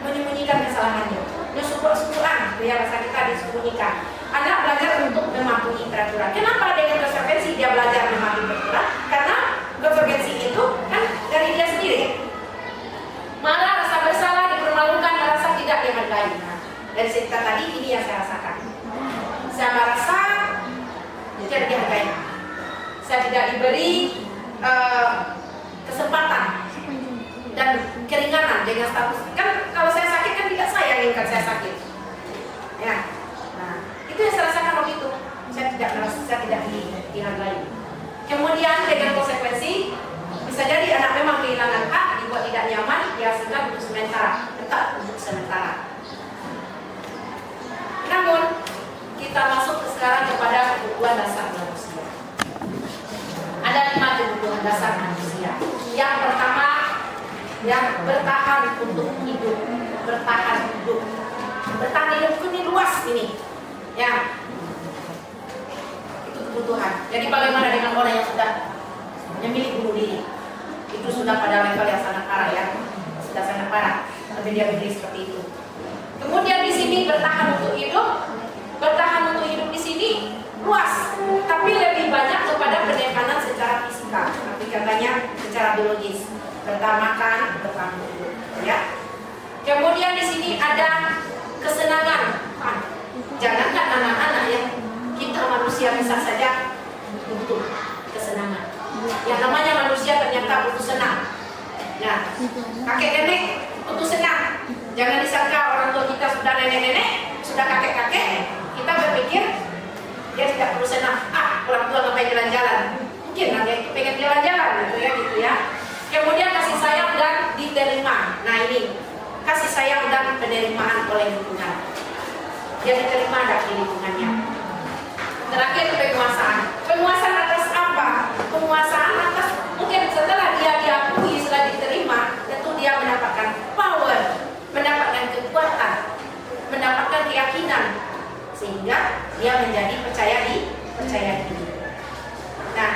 Menyembunyikan kesalahannya. Nyusuk-sukuan, ya bahasa kita disembunyikan. Anak belajar untuk mematuhi peraturan. Kenapa dengan konsekuensi dia belajar mematuhi peraturan? Karena konsekuensi itu kan dari dia sendiri. Malah rasa bersalah, dipermalukan, merasa tidak dihargai. Nah, dari cerita tadi ini yang saya rasakan. Saya merasa tidak dihargai. Saya tidak diberi kesempatan dan keringanan dengan status. Kan kalau saya sakit kan tidak saya yang inginkan saya sakit. Ya. Nah, itu yang saya rasakan waktu itu. Saya tidak dihargai. Kemudian dengan konsekuensi bisa jadi anak memang kehilangan hak, dibuat tidak nyaman, ya sehingga untuk sementara, tetap untuk sementara. Namun kita masuk sekarang kepada kebutuhan dasar manusia. Ada 5 kebutuhan dasar manusia. Yang pertama, yang bertahan untuk hidup, bertahan hidup. Bertahan hidup ini luas ini, ya. Itu kebutuhan. Jadi bagaimana dengan orang yang sudah memilih bunuh diri? Itu sudah pada level yang sangat parah, ya, sudah sangat parah. Tapi dia berdiri seperti itu. Kemudian di sini bertahan untuk hidup di sini luas, tapi lebih banyak kepada penekanan secara fisika. Tapi katanya secara biologis. Bertahan makan, bertahan hidup, ya. Kemudian di sini ada kesenangan. Jangankan anak-anak ya, kita manusia bisa saja butuh kesenangan. Yang namanya manusia ternyata butuh senang. Nah, kakek nenek butuh senang. Jangan disangka orang tua kita sudah nenek-nenek, sudah kakek-kakek, kita berpikir dia tidak perlu senang. Orang tua ngapain jalan-jalan? Mungkin dia pengen jalan-jalan gitu ya. Kemudian kasih sayang dan diterima. Nah ini kasih sayang dan penerimaan oleh lingkungan. Dia diterima dari lingkungannya. Terakhir penguasaan. Penguasaan atas apa? Penguasaan atas mungkin setelah dia diakui, setelah diterima, tentu dia mendapatkan power, mendapatkan kekuatan, mendapatkan keyakinan, sehingga dia menjadi percaya diri. Nah,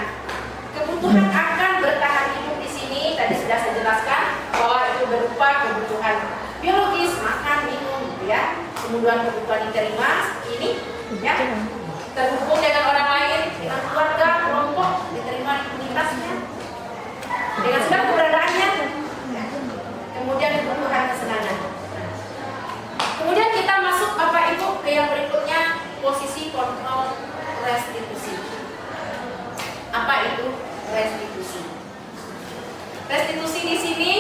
kebutuhan akan bertahan hidup di sini tadi sudah saya jelaskan bahwa itu berupa kebutuhan biologis, makan, minum, gitu ya. Kemudian kebutuhan diterima ini, ya, terhubung dengan orang lain, dengan keluarga, kelompok, diterima di komunitasnya, dengan segala keberadaannya. Kemudian kebutuhan kesenangan. Kemudian kita masuk Bapak Ibu ke yang berikutnya, posisi kontrol restitusi. Apa itu restitusi? Restitusi di sini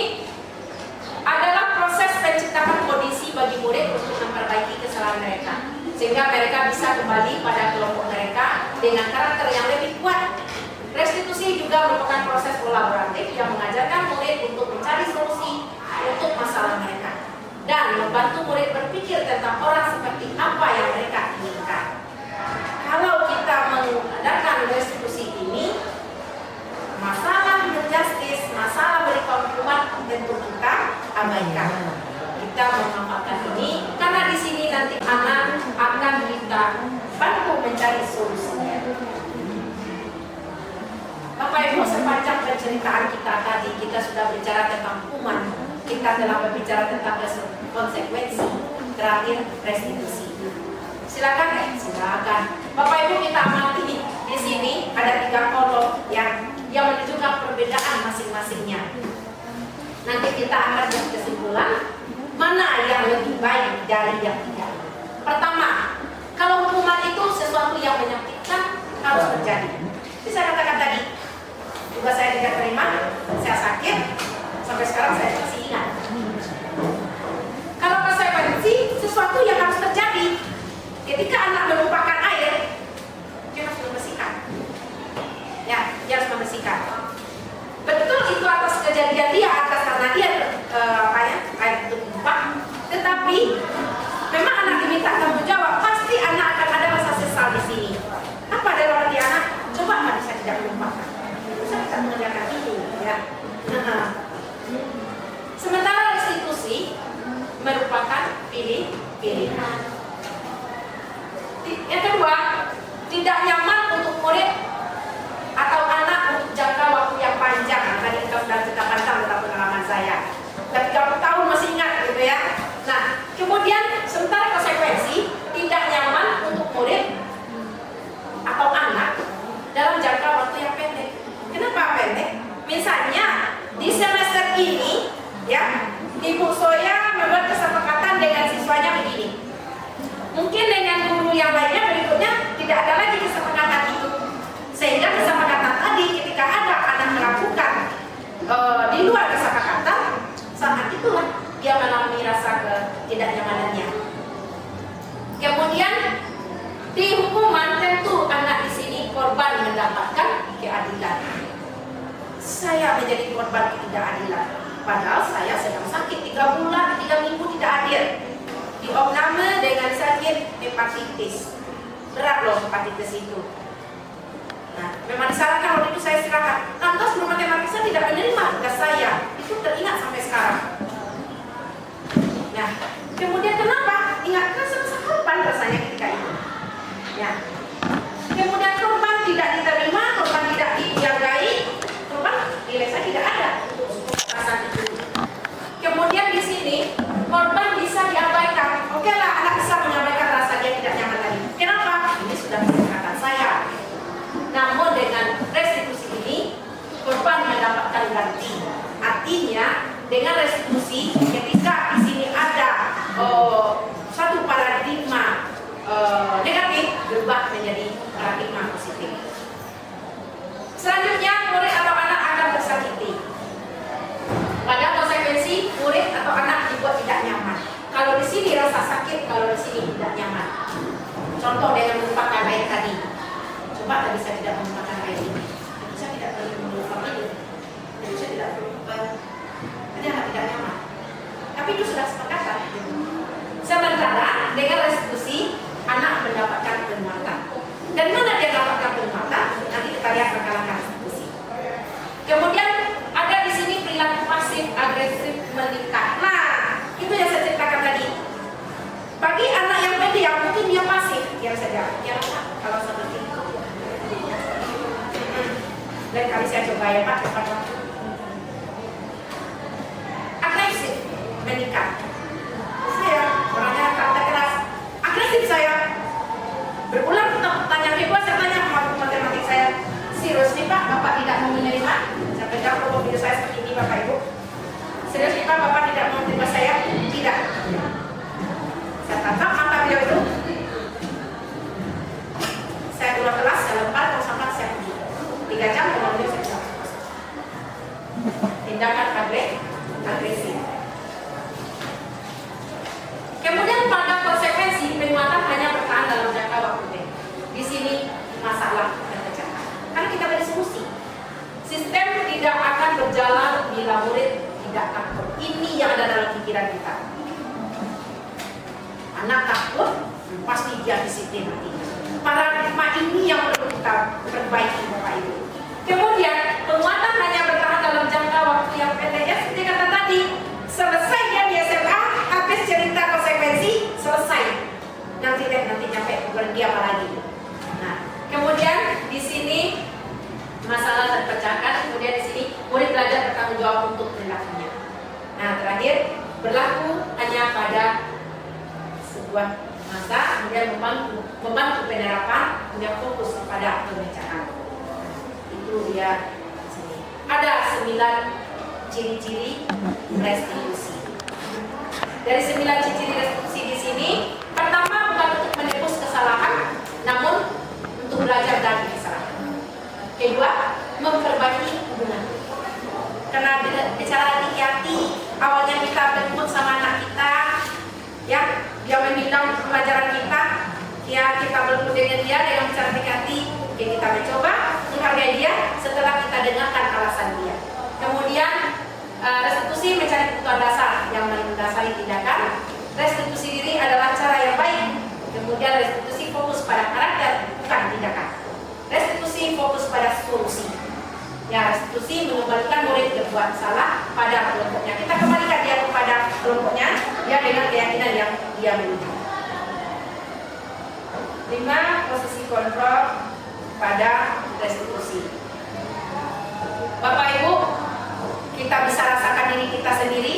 adalah proses penciptaan kondisi bagi murid untuk memperbaiki kesalahan mereka, sehingga mereka bisa kembali pada kelompok mereka dengan karakter yang lebih kuat. Restitusi juga merupakan proses kolaboratif yang mengajarkan murid untuk mencari solusi untuk masalah mereka dan membantu murid berpikir tentang orang seperti apa yang mereka inginkan. Kalau kita mengadakan restitusi ini, masalah injustice, masalah berikan hukuman tentu kita abaikan. Kita memanfaatkan ini karena di sini nanti anak akan kita bantu mencari solusinya. Bapak Ibu, sepanjang penceritaan kita tadi kita sudah bicara tentang hukuman, kita telah berbicara tentang konsekuensi, terakhir restitusi. Silakan. Bapak Ibu, kita amati di sini ada 3 kolom yang menunjukkan perbedaan masing-masingnya. Nanti kita akan buat kesimpulan mana yang lebih baik dari yang tidak. Pertama, kalau hukuman itu sesuatu yang menyakitkan harus terjadi. Saya katakan tadi, juga saya tidak terima, saya sakit, sampai sekarang saya masih ingat. Kalau konsekuensi sesuatu yang harus terjadi. Ketika anak menumpahkan air, dia harus membersihkan. Ya, dia harus membersihkan. Betul itu atas kejadian dia, atas karena dia air itu tumpah. Tetapi memang anak diminta tanggung jawab, pasti anak akan ada rasa sesal di sini. Apa dalam hati anak? Coba saya tidak melupakan. Saya tidak mengerjakan itu, ya. Sementara restitusi merupakan pilihan. Yang kedua, tidak nyaman untuk murid atau anak untuk jangka waktu yang panjang. Tadi kita sudah ceritakan tentang pengalaman saya. 30 tahun masih ingat, gitu ya. Nah, kemudian sementara konsekuensi tidak nyaman untuk murid atau anak dalam jangka waktu yang pendek. Kenapa pendek? Misalnya di semester ini, ya, Ibu Soya membuat kesepakatan dengan siswanya begini. Mungkin dengan guru yang lainnya berikutnya tidak ada lagi kesepakatan itu. korban mendapatkan keadilan. Saya menjadi korban ketidakadilan. Padahal saya sedang sakit 3 bulan, 3 minggu tidak hadir. Diopname dengan sakit hepatitis. Berat loh hepatitis itu. Nah, memang disarankan waktu itu saya istirahat. Lantas rumah tematik saya tidak menerima tugas saya. Itu teringat sampai sekarang. Nah, kemudian kenapa? Ingatkan sama korban rasanya ketika itu. Ya. Kemudian korban tidak diterima, korban tidak dijagai, korban nilai saya tidak ada untuk perasaan itu. Kemudian di sini korban bisa diabaikan. Oke lah, anak bisa mengabaikan rasa dia tidak nyaman tadi. Kenapa? Ini sudah kesepakatan saya. Namun dengan restitusi ini korban mendapatkan ganti. Artinya dengan restitusi ketika di sini ada satu paradigma negatif berubah menjadi paradigma positif. Selanjutnya murid atau anak akan tersakiti. Pada konsekuensi murid atau anak dibuat tidak nyaman. Kalau di sini rasa sakit, kalau di sini tidak nyaman. Contoh dengan melupakan air tadi. Coba tadi saya tidak menggunakan air ini. Saya tidak perlu melupakan ini. Jadi saya tidak perlu tadi anak tidak nyaman. Tapi itu sudah sepakatan. Sementara dengan restitusi anak mendapatkan penguatan. Dan mana dia dapatkan penguatan? Nanti kita lihat langkah-langkah restitusi. Kemudian ada di sini perilaku pasif agresif meningkat. Nah, itu yang saya ceritakan tadi. Bagi anak yang pendiam mungkin dia pasif, diam saja. Ya, kalau seperti itu. Dan kali saya coba ya Pak, cepat waktu. Agresif meningkat. Saya orangnya kata keras, agresif saya. Berulang pertanyaan kedua saya tanya sama matematik saya, serius nih Pak, Bapak tidak mau menerima? Saya pegang logo video saya seperti ini Bapak Ibu. Serius nih Pak, Bapak tidak mau menerima saya? Tidak. Saya tatap mata beliau itu. Saya keluar kelas, saya lempar, kalau sampai saya pergi. 3 jam kemudian saya tidak. Tindakan agresif. Kemudian pada konsekuensi penguatan hanya bertahan dalam jangka waktu pendek. Di sini masalah terpecahkan. Karena kita berdiskusi. Sistem tidak akan berjalan bila murid tidak takut. Ini yang ada dalam pikiran kita. Anak takut, pasti dia disiplin nantinya. Paradigma ini yang perlu kita perbaiki Bapak Ibu. Kemudian penguatan hanya bertahan dalam jangka waktu yang pendek. Ya, seperti kata tadi, selesai dia di SMA, habis cerita konsekuensi, selesai. Nanti nyampe berhenti apa lagi. Nah, kemudian di sini masalah terpecahkan. Kemudian di sini murid belajar bertanggung jawab untuk perilakunya. Nah, terakhir berlaku hanya pada sebuah masa, kemudian membantu penerapan, kemudian fokus kepada pemecahan. Itu dia di sini. Ada 9 ciri-ciri restitusi. Dari 9 ciri-ciri restitusi di sini, pertama bukan untuk menebus kesalahan, namun untuk belajar dari kesalahan. Kedua, memperbaiki hubungan. Karena bicara hati-hati, awalnya kita bertemu sama anak kita, ya, dia meminang pelajaran kita, ya kita bertemu dengan dia dengan bicara hati-hati, ya kita mencoba menghargai dia setelah kita dengarkan alasan dia. Kemudian restitusi mencari kebutuhan dasar yang mendasari tindakan. Restitusi diri adalah cara yang baik. Kemudian restitusi fokus pada karakter, bukan tindakan. Restitusi fokus pada solusi. Ya, restitusi mengembalikan murid berbuat salah pada kelompoknya. Kita kembalikan dia kepada kelompoknya, ya dengan keyakinan yang dia miliki. 5. Posisi kontrol pada restitusi. Bapak Ibu, kita bisa rasakan diri kita sendiri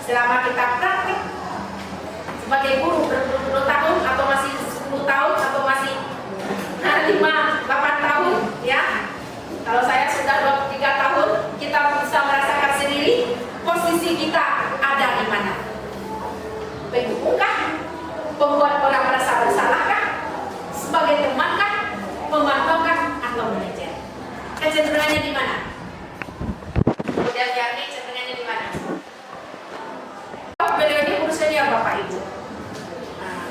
selama kita praktik sebagai guru berpuluh-puluh tahun, atau masih 10 tahun, atau masih 5-8 tahun, ya. Kalau saya sudah 23 tahun, kita bisa merasakan sendiri posisi kita ada di mana. Pendukungkah? Pembuat orang merasa bersalahkah? Sebagai temankah? Pemantaukah? Atau manajer? Kecenderungannya di mana? Kemudian yakni cenderungannya di mana? Beliau ini guru senior Bapak Ibu.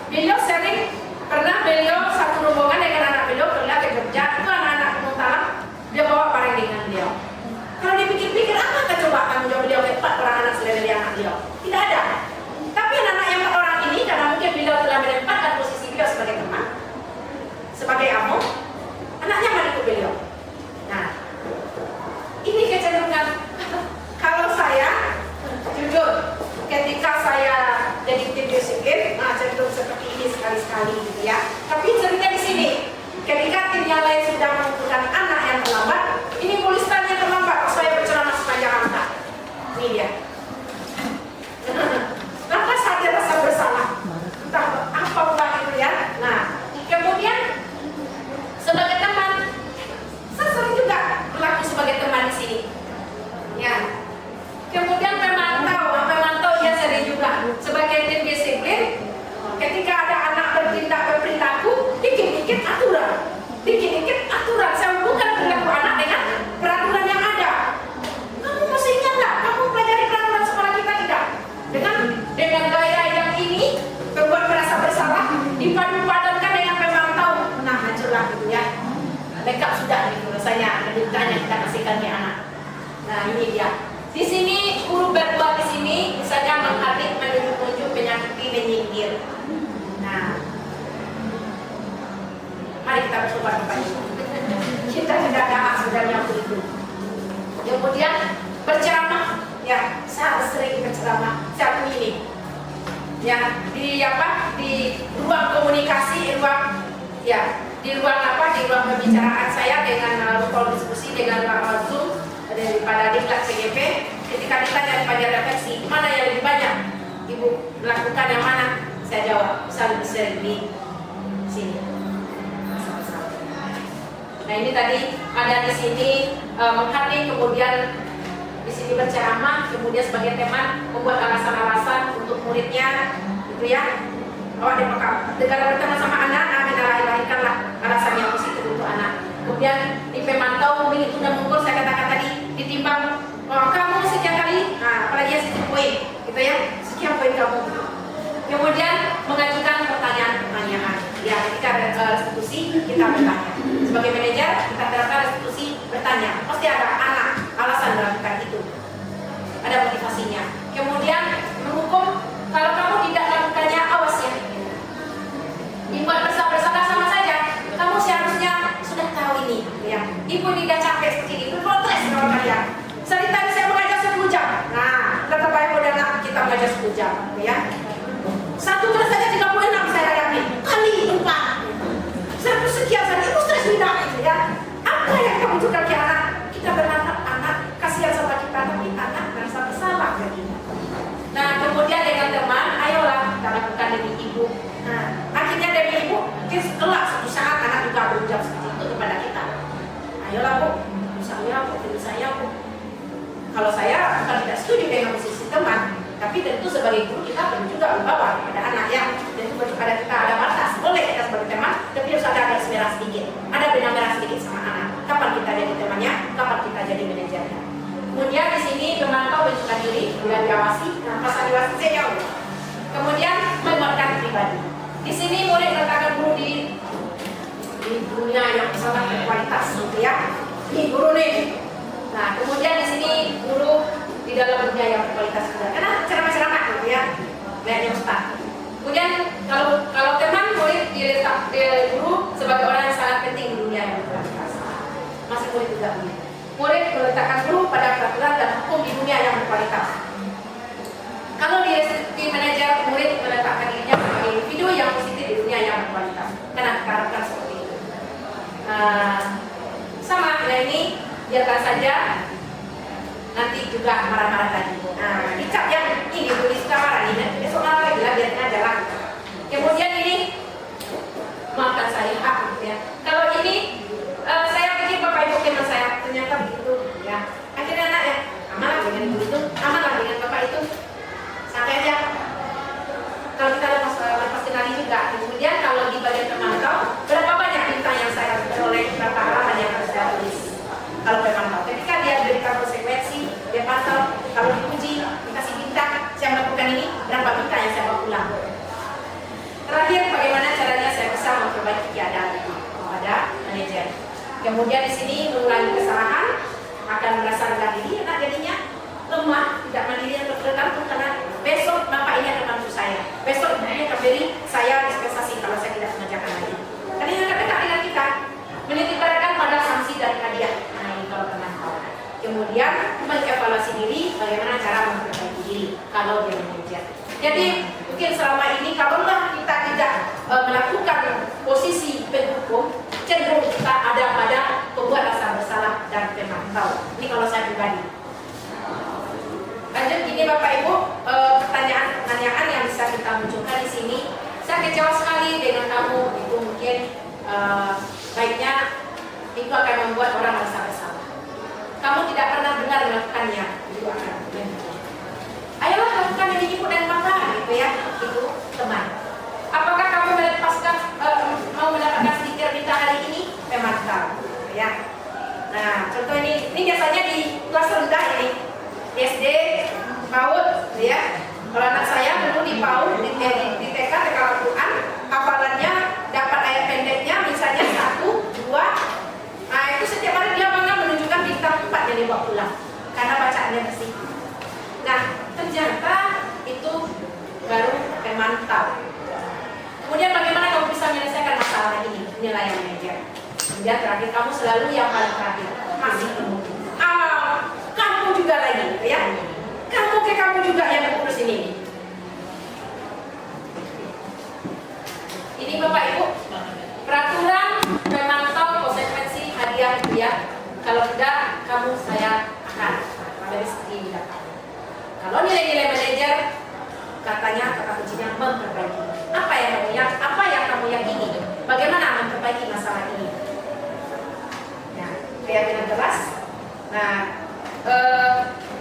Beliau sering, pernah beliau satu rombongan dengan anak beliau pergi ke Jogja. Itu anak-anak sekali gitu ya. Tapi cerita di sini, ketika tim yang lain sudah mengumpulkan anak yang terlambat, ini tulisannya terlambat, saya berceramah sepanjang mata. Ini dia. Lantas ada rasa bersalah. Entah apa bukan itu ya. Nah, kemudian sebagai teman, saya sering juga berlaku sebagai teman di sini. Ya. Kemudian pemantau ya sering juga sebagai tim disiplin. Ketika ada anak berperilaku, dikit-dikit aturan. Saya bukan perilaku anak dengan peraturan yang ada. Kamu masih ingat nggak? Kamu pelajari peraturan sekolah kita tidak? Dengan gaya yang ini membuat merasa bersalah, dipadu-padankan dengan pemantau, nah hancurlah gitu ya. Lengkap sudah gitu rasanya pendidikan yang kita kasihkan ke anak. Nah ini dia. Di sini guru berbuat di sini misalnya menghadik, menunjuk-nunjuk, menyakiti, menyindir. Nah, mari kita bercoba Bapak Ibu. Kita tidak ada hak sebenarnya untuk itu. Kemudian berceramah, ya saya sering berceramah. Saya ini, ya di ruang komunikasi, di ruang pembicaraan saya dengan call diskusi dengan Zoom daripada diklat PGP. Ketika ditanya pada refleksi, mana yang lebih banyak Ibu melakukan yang mana? Saya jawab, saya lebih sering di sini. Nah ini tadi ada di sini menghadir, kemudian di sini berceramah, kemudian sebagai teman membuat alasan-alasan untuk muridnya, gitu ya. Dengan berteman sama anak, menilai-ilahkanlah alasan yang positif untuk anak. Kemudian di pemantau, begitu dan mengukur, saya katakan tadi, ditimbang kamu sekian kali, nah apalagi sekian poin, gitu ya, sekian poin kamu. Kemudian mengajukan pertanyaan-pertanyaan. Ya, ketika ada restitusi kita bertanya. Sebagai manajer kita terapkan restitusi bertanya. Pasti ada anak alasan melakukan itu. Ada motivasinya. Kemudian menghukum kalau kamu tidak melakukannya, awas ya. Dibuat bersalah sama saja. Kamu seharusnya sudah tahu ini. Ya. Ibu tidak capek seperti ini. Berprotes kalau kalian. Tadi saya mengajar 10 jam. Nah, kata Pak Ibu dan anak kita mengajar 10 jam. Ya. Satu kelas saja 36 saya hadapi. Kali 4. 100 sekian saja. Itu stres tidak. Ya. Apa yang kamu butuhkan ke anak? Kita berharap anak kasihan sama kita, tapi anak merasa bersalah jadinya. Nah, kemudian dengan teman, ayolah kita lakukan demi ibu. Nah, akhirnya demi ibu, mungkin kelak suatu saat anak juga berucap seperti itu kepada kita. Ayolah bu, saya bu. Kalau saya bukan tidak setuju dengan posisi teman, tapi tentu sebagai guru kita perlu juga membawa kepada anak yang tentu pada kita ada batas. Boleh kita sebagai teman, tapi harus ada garis merah sedikit, ada benang merah sedikit sama anak. Kapan kita jadi temannya, kapan kita jadi manajernya. Kemudian di sini pemantau menunjukkan diri, kemudian diawasi. Nah, pas diawasi saya jauh. Kemudian menguatkan pribadi. Di sini murid letakkan guru di dunia yang sangat berkualitas, gitu ya. Ini guru nih. Nah, kemudian di sini guru di dalam dunia yang berkualitas juga. Karena ceramah-ceramah gitu ya, banyak ustaz. Kemudian kalau teman murid diletak guru sebagai orang yang sangat penting di dunia yang berkualitas. Masih murid juga punya. Murid meletakkan guru pada peraturan dan hukum di dunia yang berkualitas. Kalau di manajer, murid meletakkan dirinya sebagai individu yang positif di dunia yang berkualitas. Karena diharapkan seperti itu. Sama dengan ini, biarkan saja. Nanti juga marah-marah lagi. Nah, dicap yang ini tulis marah ini, besok marah lagi lah, biarkan aja lah. Kemudian ini, maafkan saya, gitu ya. Kalau ini, saya pikir Bapak Ibu teman saya ternyata begitu, ya. Akhirnya anak ya, aman lah dengan ibu itu, aman lah dengan Bapak itu. Santai aja. Kalau kita lepas kenali juga. Kemudian kalau di bagian pemantau, berapa banyak bintang yang saya peroleh, berapa halaman yang harus saya tulis. Kalau pemantau, ketika dia berikan konsekuensi, dia pantau, kalau dipuji, dikasih bintang, saya melakukan ini, berapa bintang yang saya bawa pulang. Terakhir, bagaimana caranya saya bisa memperbaiki keadaan itu kepada manajer. Kemudian di sini mengulangi kesalahan, akan merasa rendah diri, anak jadinya lemah, tidak mandiri atau tergantung karena besok bapak ini akan bantu saya. Besok ibu akan beri saya dispensasi kalau saya tidak mengerjakan lagi. Karena yang dekat dengan kita, menitikberatkan pada sanksi dan hadiah. Nah ini kalau pemantau. Kemudian mengevaluasi diri, bagaimana cara memperbaiki diri kalau dia manajer. Jadi mungkin selama ini kalau kita tidak melakukan posisi penghukum, cenderung kita ada pada pembuat rasa bersalah dan pemantau. Ini kalau saya pribadi. Lanjut ini Bapak Ibu, pertanyaan yang bisa kita munculkan di sini. Saya kecewa sekali dengan kamu, itu mungkin baiknya itu akan membuat orang merasa bersalah. Kamu tidak pernah dengar melakukannya, itu akan ayolah lakukan yang ibu dan bapak, gitu ya, itu teman. Apakah kamu melepaskan mau mendapatkan stiker minta hari ini? Pemantau, ya. Nah, contoh ini biasanya di kelas rendah ini, SD, PAUD, ya. Kalau anak saya dulu di PAUD, di TK Al-Quran, hafalannya dapat ayat pendeknya, misalnya 1, 2. Nah, itu setiap hari dia bangga menunjukkan bintang 4 yang dibawa pulang, karena bacaannya bersih. Nah, ternyata itu baru pemantau. Kemudian bagaimana kamu bisa menyelesaikan masalah ini? Penilaian manajer. Kemudian terakhir, kamu selalu yang paling terakhir, masih menunggu. Kamu juga lagi, ya? Kamu juga yang mengurus ini. Ini Bapak Ibu, peraturan pemantau konsekuensi hadiah itu ya. Kalau tidak, kamu saya akan dari segi dapat. Kalau nilai-nilai manajer, katanya kata kuncinya memperbaiki. Apa yang kamu yakini? Bagaimana memperbaiki masalah ini? Ya, keyakinan jelas. Nah,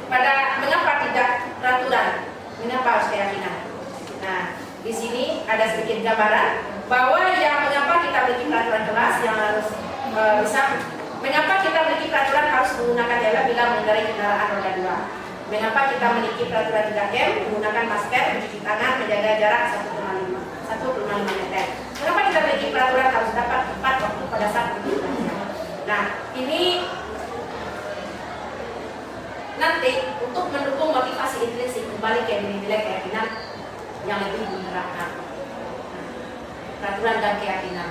pada mengapa tidak peraturan? Mengapa harus keyakinan? Nah, di sini ada sedikit gambaran bahwa yang mengapa kita memiliki peraturan jelas yang harus bisa. Mengapa kita memiliki peraturan harus menggunakan helm bila mengendarai kendaraan roda 2? Mengapa kita memiliki peraturan 3M, menggunakan masker, mencuci tangan, menjaga jarak 1,5 meter? Kenapa kita memiliki peraturan harus dapat tepat waktu pada saat bertugasnya? Nah, ini nanti untuk mendukung motivasi intrinsik kembali ke nilai keyakinan yang lebih diterapkan. Peraturan dan keyakinan.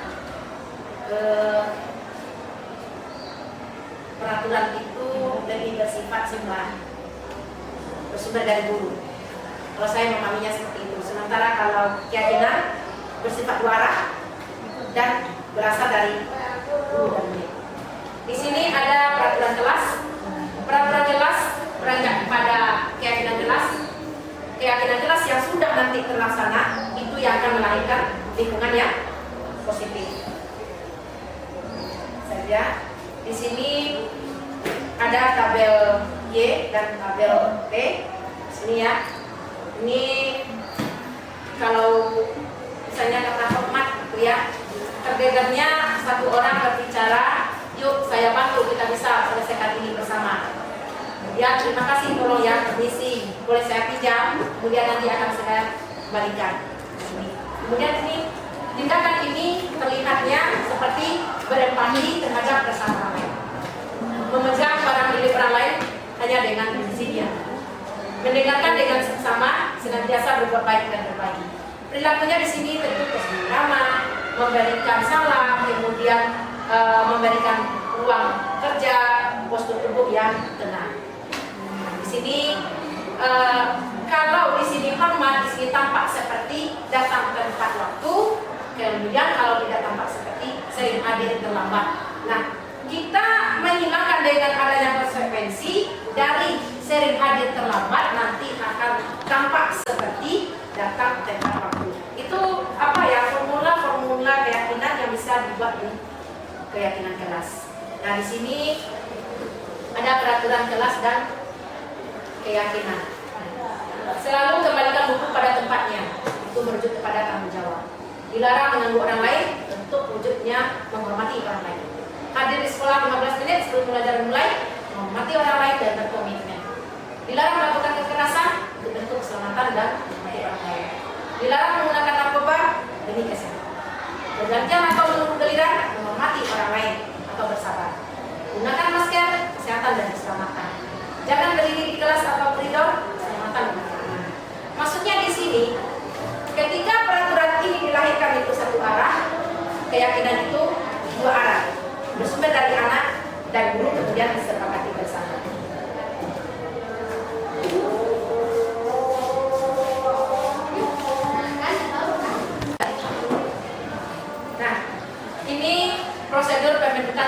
Peraturan itu lebih bersifat sembah, bersumber dari guru. Kalau saya memahaminya seperti itu. Sementara kalau keyakinan bersifat dua arah dan berasal dari guru dan murid. Di sini ada peraturan kelas. Peraturan jelas beranjak kepada keyakinan jelas. Keyakinan jelas yang sudah nanti terlaksana itu yang akan melahirkan lingkungan yang positif. Saja di sini ada tabel Y dan tabel T. Sini ya. Ini kalau misalnya kata format gitu ya. Terdengarnya satu orang berbicara, yuk saya bantu kita bisa selesaikan ini bersama. Ya, terima kasih, tolong ya, permisi, boleh saya pinjam, kemudian nanti akan saya kembalikan. Kemudian ini tindakan ini terlihatnya seperti berempati terhadap perasaan orang lain, memegang barang milik orang lain hanya dengan izin, mendengarkan dengan seksama, senantiasa berbuat baik dan berbagi. Perilakunya di sini tentu tersenyum ramah, memberikan salam, kemudian memberikan ruang kerja, postur tubuh yang tenang. Di sini kalau di sini hormat, di sini tampak seperti datang tepat waktu, kemudian kalau tidak tampak seperti sering hadir terlambat. Nah, kita menghilangkan dengan adanya konsekuensi dari sering hadir terlambat nanti akan tampak seperti datang tepat waktu. Itu apa ya, formula keyakinan yang bisa dibuat di keyakinan kelas. Nah, di sini ada peraturan kelas dan keyakinan. Selalu kembalikan buku pada tempatnya. Itu merujuk kepada tanggung jawab. Dilarang mengganggu orang lain, untuk wujudnya menghormati orang lain. Hadir di sekolah 15 menit sebelum pelajaran mulai, menghormati orang lain dan berkomitmen. Dilarang melakukan kekerasan, untuk bentuk keselamatan dan menghormati orang lain. Dilarang menggunakan narkoba demi kesehatan. Bergantian atau menunggu giliran, menghormati orang lain atau bersabar. Gunakan masker, kesehatan dan keselamatan. Jangan berdiri di kelas atau koridor, keselamatan dan keamanan. Maksudnya di sini, ketika peraturan ini dilahirkan itu satu arah, keyakinan itu dua arah, bersumber dari anak dan guru, kemudian disepakati bersama.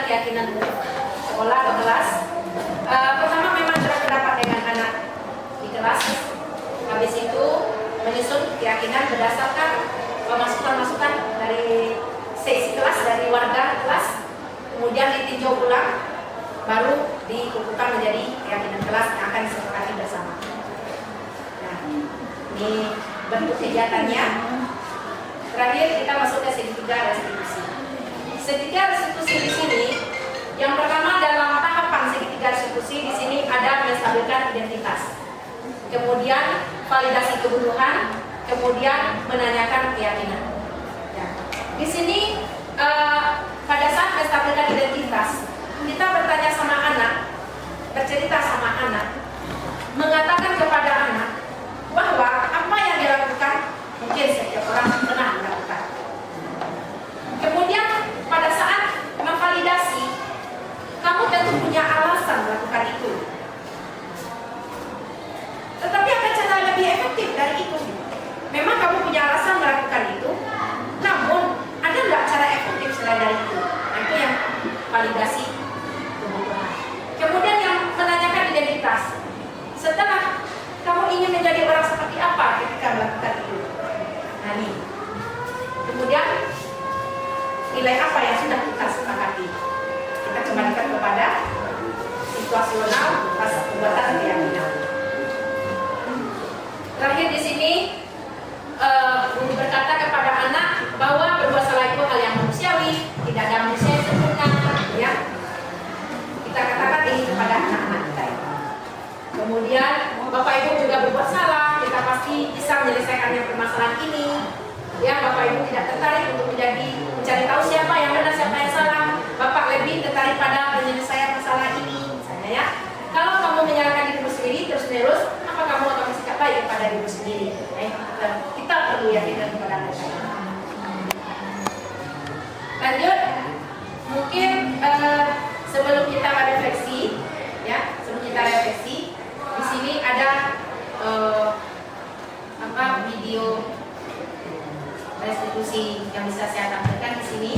keyakinan sekolah atau kelas. Pertama memang berpendapat dengan anak di kelas. Habis itu menyusun keyakinan berdasarkan masukan-masukan dari seksi kelas, dari warga kelas. Kemudian ditinjau ulang, baru dikukuhkan menjadi keyakinan kelas yang akan disepakati bersama. Nah, ini bentuk kegiatannya. Terakhir kita masuk ke segitiga restitusi. Segitiga restitusi di sini, yang pertama dalam tahapan segitiga restitusi di sini ada menstabilkan identitas, kemudian validasi kebutuhan, kemudian menanyakan keyakinan. Ya. Di sini pada saat menstabilkan identitas, kita bertanya sama anak, bercerita sama anak, mengatakan kepada anak bahwa apa yang dilakukan mungkin setiap orang pernah melakukan. Kemudian pada saat memvalidasi, kamu tentu punya alasan melakukan itu. Tetapi ada cara lebih efektif dari itu. Memang kamu punya alasan melakukan itu, namun ada nggak cara efektif selain dari itu? Nah, itu yang validasi kebutuhan. Kemudian yang menanyakan identitas. Setelah kamu ingin menjadi orang seperti apa ketika melakukan itu? Nah, ini. Kemudian nilai apa yang sudah kita sepakati? Kita kembalikan kepada situasional pas pembuatan keyakinan. Terakhir di sini berkata kepada anak bahwa berbuat salah itu hal yang manusiawi, tidak ada manusia yang sempurna, ya. Kita katakan ini kepada anak-anak kita. Kemudian Bapak Ibu juga berbuat salah, kita pasti bisa menyelesaikan yang permasalahan ini. Ya, Bapak Ibu tidak tertarik untuk mencari tahu siapa yang benar, siapa yang salah. Bapak lebih tertarik pada penyelesaian masalah ini, misalnya ya. Kalau kamu menyalahkan dirimu sendiri terus-menerus, apa kamu akan bersikap baik kepada dirimu sendiri? Kita perlu yakin kepada mereka. Lanjut, mungkin sebelum kita refleksi, ya, sebelum kita refleksi, di sini ada video restitusi yang bisa saya tampilkan di sini.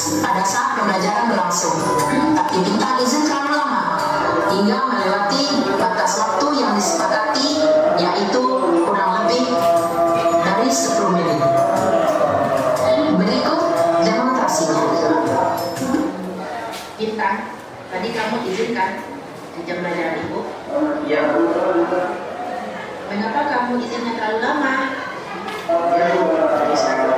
Pada saat pembelajaran berlangsung, tapi bintang izin terlalu lama hingga melewati batas waktu yang disepakati, yaitu kurang lebih dari 10 menit. Berikut demonstrasinya. Bintang, tadi kamu izinkan di jam pelajaran Ibu? Ya. Mengapa kamu izinnya terlalu lama? Ya, tadi saya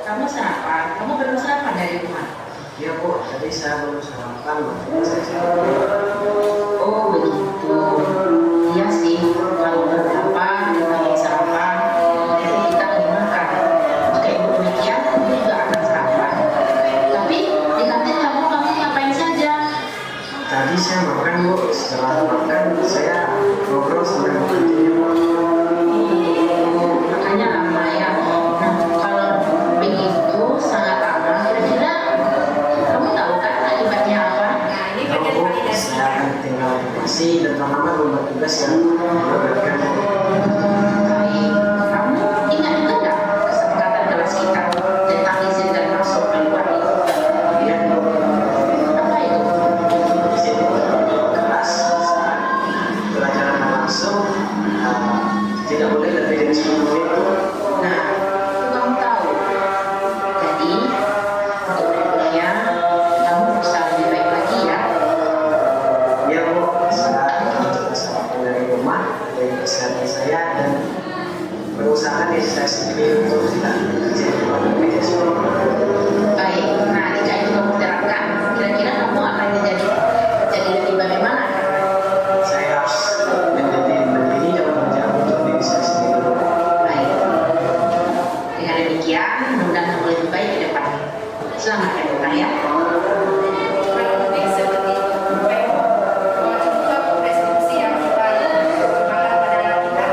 Kamu sarapan? Kamu belum sarapan dari rumah? Ya Bu, tadi saya belum sarapan. Oh begitu. Iya sih, kalau beberapa kita sarapan, itu kita lagi makan. Jika ibu demikian, ibu juga akan sarapan. sendiri untuk tidak izin keluar negeri ya semua. Baik, nah jika itu kamu terapkan, kira-kira kamu akan jadi lebih bagaimana? Saya harus menjadi mandiri dan bertanggung jawab untuk diri saya sendiri. Baik, dengan demikian mudah-mudahan kamu lebih baik ke depannya. Selamat ya Bapak ya. Baik, seperti itu. Baik, cukup resolusi yang kita kembangkan pada kita.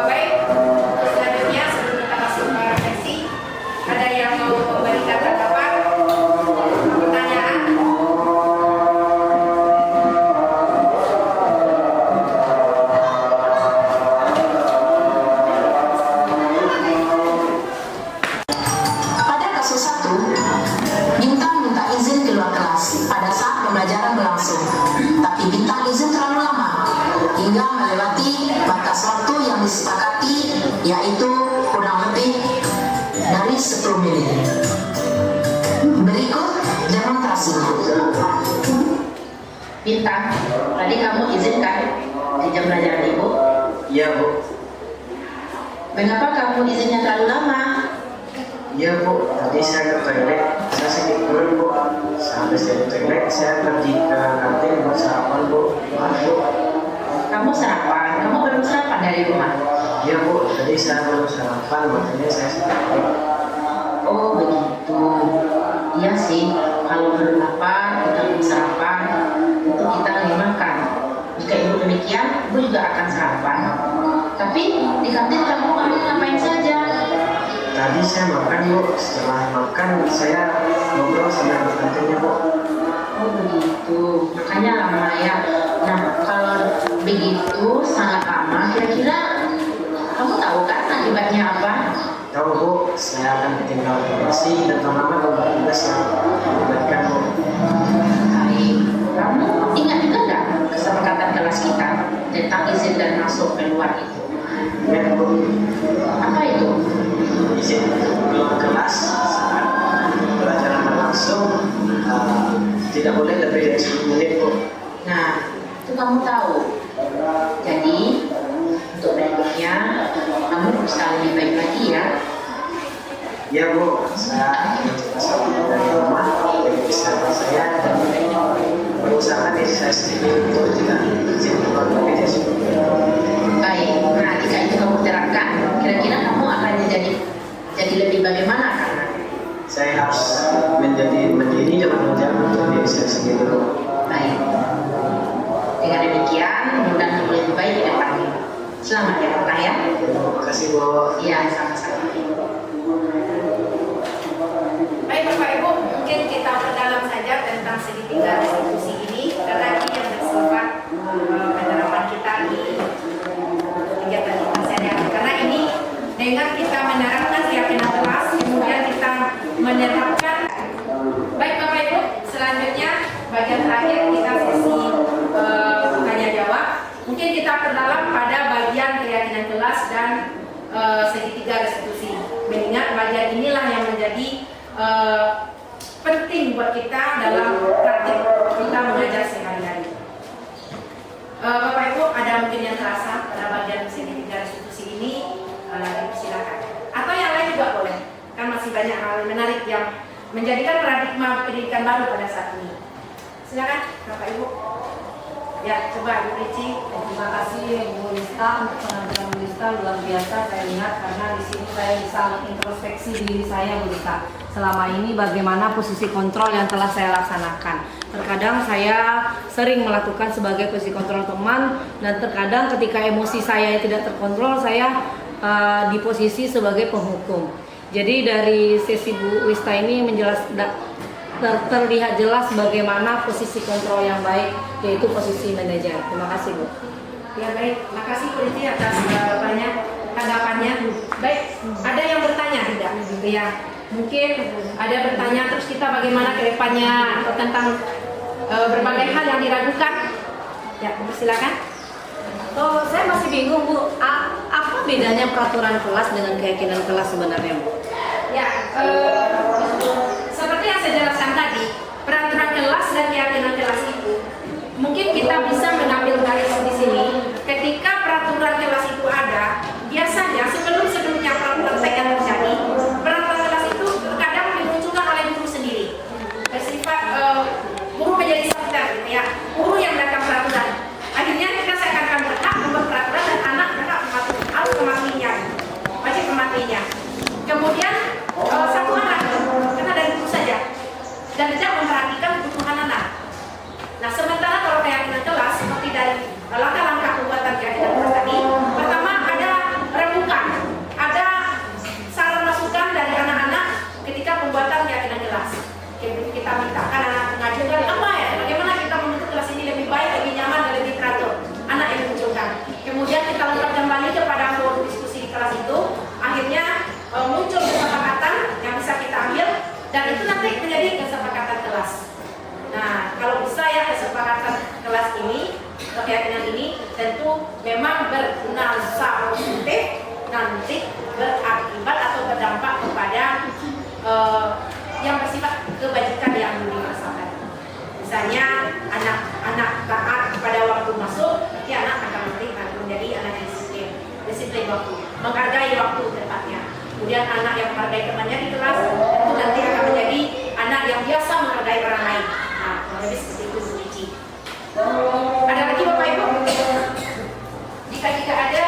Baik, selanjutnya sebelum kita masuk ke refleksi, ada yang mau memberikan tanggapan, pertanyaan? Pada kasus 1, Bintang minta izin keluar kelas pada saat pembelajaran berlangsung, tapi Bintang izin terlalu lama hingga melewati batas waktu yang disepakati, yaitu kurang lebih dari 10 menit. Berikut demonstrasinya. Bintang, tadi kamu izinkan di jam pelajaran Ibu. Iya Bu. Mengapa kamu izinnya terlalu lama? Iya Bu, tadi saya ke toilet, saya sakit perut Bu. Sampai saya ke toilet, saya pergi ke kantin buat sarapan Bu. Maaf Bu. Kamu sarapan, kamu belum sarapan dari rumah. Iya Bu, tadi saya belum sarapan, makanya saya sakit perut. Oh begitu. Iya sih, kalau belum lapar, kita belum sarapan, itu kita lagi makan. Jika ibu demikian, ibu juga akan sarapan. Tapi di kantin kamu ngapain saja? Tadi saya makan Bu, setelah makan saya ngobrol sama di kantinnya Bu. Oh begitu, makanya lama ya. Nah kalau begitu sangat lama, kira-kira kamu tahu kan akibatnya apa? Tahu Bu, saya akan ketinggalan informasi dan lama-lama membuat tugas yang melibatkan Bu. Baik, kamu ingat juga nggak kesepakatan kelas kita tentang izin dan masuk keluar itu? Ya Bu, Apa itu? izin keluar kelas saat pelajaran berlangsung tidak boleh lebih dari 10 menit Bu. Nah, itu kamu tahu. Jadi, untuk berikutnya, kamu berusaha lebih baik lagi ya. Ya Bu, saya mencoba sampai dari rumah dari kesehatan saya dan berusaha diri saya sendiri untuk tidak izin keluar negeri ya semua. Baik, nah jika itu kamu terapkan, kira-kira kamu akan jadi lebih bagaimana karena? Saya harus menjadi mandiri dan bertanggung jawab untuk diri saya sendiri Bu. Baik. Dengan demikian, mudah-mudahan kamu lebih baik ke depannya. Selamat ya Bapak ya. Terima kasih Bu. Iya, sama-sama. Baik Bapak Ibu, mungkin kita perdalam saja tentang segitiga restitusi ini karena ini yang bersifat penerapan kita di kegiatan kita sehari-hari. Karena ini dengan kita menerapkan keyakinan kelas, kemudian kita menerapkan. Baik Bapak Ibu, selanjutnya bagian terakhir kita sesi tanya jawab. Mungkin kita perdalam pada bagian keyakinan kelas dan segitiga restitusi. Mengingat bagian inilah yang menjadi penting buat kita dalam praktik kita mengajar sehari-hari. Bapak Ibu, ada mungkin yang terasa pada bagian segitiga restitusi ini, silakan. Atau yang lain juga boleh. Kan masih banyak hal menarik yang menjadikan paradigma pendidikan baru pada saat ini. Silakan, Bapak Ibu. Ya, coba Ibu Rici. Terima kasih Bu Lista untuk penampilan Bu Lista luar biasa saya lihat karena di sini saya bisa introspeksi diri saya Bu Lista. Selama ini bagaimana posisi kontrol yang telah saya laksanakan. Terkadang saya sering melakukan sebagai posisi kontrol teman dan terkadang ketika emosi saya tidak terkontrol saya di posisi sebagai penghukum. Jadi dari sesi Bu Lista ini terlihat jelas bagaimana posisi kontrol yang baik, yaitu posisi manajer. Terima kasih Bu. Ya baik, makasih Bu Rici atas tanggapannya. Baik, ada yang bertanya tidak? Ya, mungkin ada bertanya terus kita bagaimana ke depannya atau tentang berbagai hal yang diragukan. Ya, silakan. Oh, saya masih bingung Bu, apa bedanya peraturan kelas dengan keyakinan kelas sebenarnya Bu? Ya, seperti yang saya jelaskan tadi, peraturan kelas dan keyakinan kelas itu mungkin kita bisa mengambil garis di sini. Ketika peraturan kelas itu ada, biasanya keyakinan ini tentu memang bernansa positif, nanti berakibat atau berdampak kepada yang bersifat kebajikan yang dirasakan. Misalnya anak taat pada waktu masuk, nanti anak akan menjadi anak disiplin waktu, menghargai waktu tepatnya. Kemudian anak yang menghargai temannya di kelas, tentu nanti akan menjadi anak yang biasa menghargai orang lain. Nah, lebih seperti itu Bu Cici. Ada lagi Bapak Ibu? Jika ada,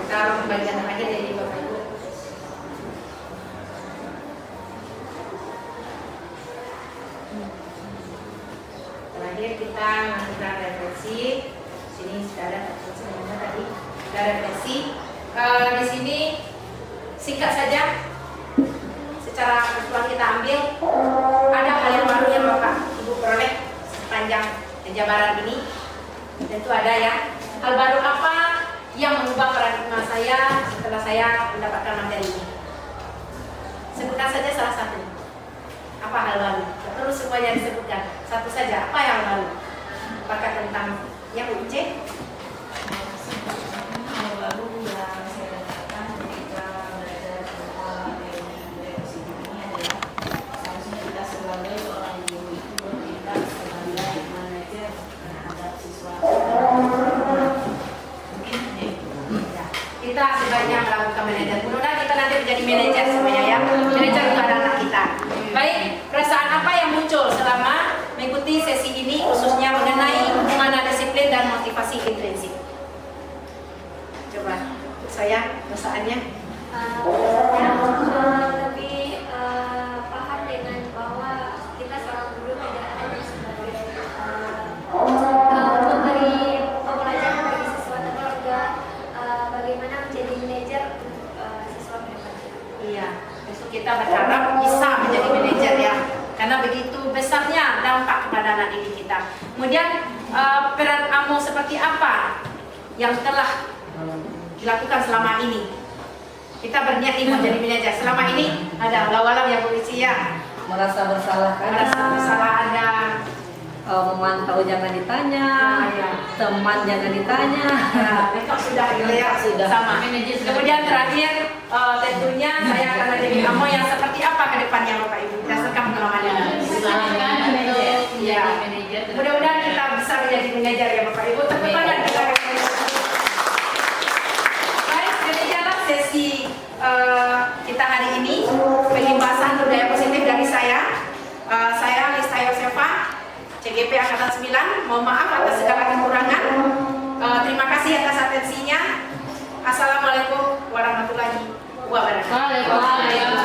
taruh bagian aja dari Bapak Ibu. Terakhir kita melakukan refleksi. Sini sudah ada semuanya tadi. Kita refleksi. Di sini singkat saja. Secara keseluruhan kita ambil ada hal yang baru yang Bapak Ibu peroleh sepanjang penjabaran ini. Tentu ada ya. Hal baru apa yang mengubah paradigma saya setelah saya mendapatkan materi ini? Sebutkan saja salah satu. Apa hal baru? Terus semuanya disebutkan. Satu saja. Apa yang baru? Apakah tentang yang uji? Hal baru yang saya dapatkan ketika belajar tentang budaya positif ini adalah seharusnya kita sebagai seorang guru itu bertindak sebagai manajer terhadap siswa. Mungkin hanya itu. Ya. Kita sebaiknya melakukan manajer. Mudah-mudahan kita nanti menjadi manajer semuanya ya. Manajer kepada anak kita. Baik, perasaan apa yang muncul selama mengikuti sesi ini khususnya mengenai mana disiplin dan motivasi intrinsik? Coba saya perasaannya. Lebih paham dengan bahwa kita seorang guru tidak hanya sebagai memberi pembelajaran bagi siswa, tapi juga bagaimana menjadi manajer untuk siswa mereka. Iya, besok kita berharap bisa menjadi manajer ya, karena begitu besarnya dampak kepada anak didik kita. Kemudian peran AMO seperti apa yang telah dilakukan selama ini? Kita berniat ini menjadi manajer. Selama ini ada walau yang polisi ya, Merasa bersalah merasa bersalah ada. Memantau jangan ditanya, Ya. teman jangan ditanya. Rekap sudah gitu ya, Sudah. sama. Kemudian terakhir tentunya saya akan menjadi AMO yang seperti apa ke depannya Bapak Ibu berdasarkan pengalaman ini. Ya. Mudah-mudahan kita bisa menjadi manajer ya Bapak Ibu. Tepuk tangan kita. Baik, demikianlah sesi kita hari ini, pembahasan budaya positif dari saya. Saya Lista Yosefa, CGP Angkatan 9. Mohon maaf atas segala kekurangan. Terima kasih atas atensinya. Assalamualaikum warahmatullahi wabarakatuh. Waalaikumsalam.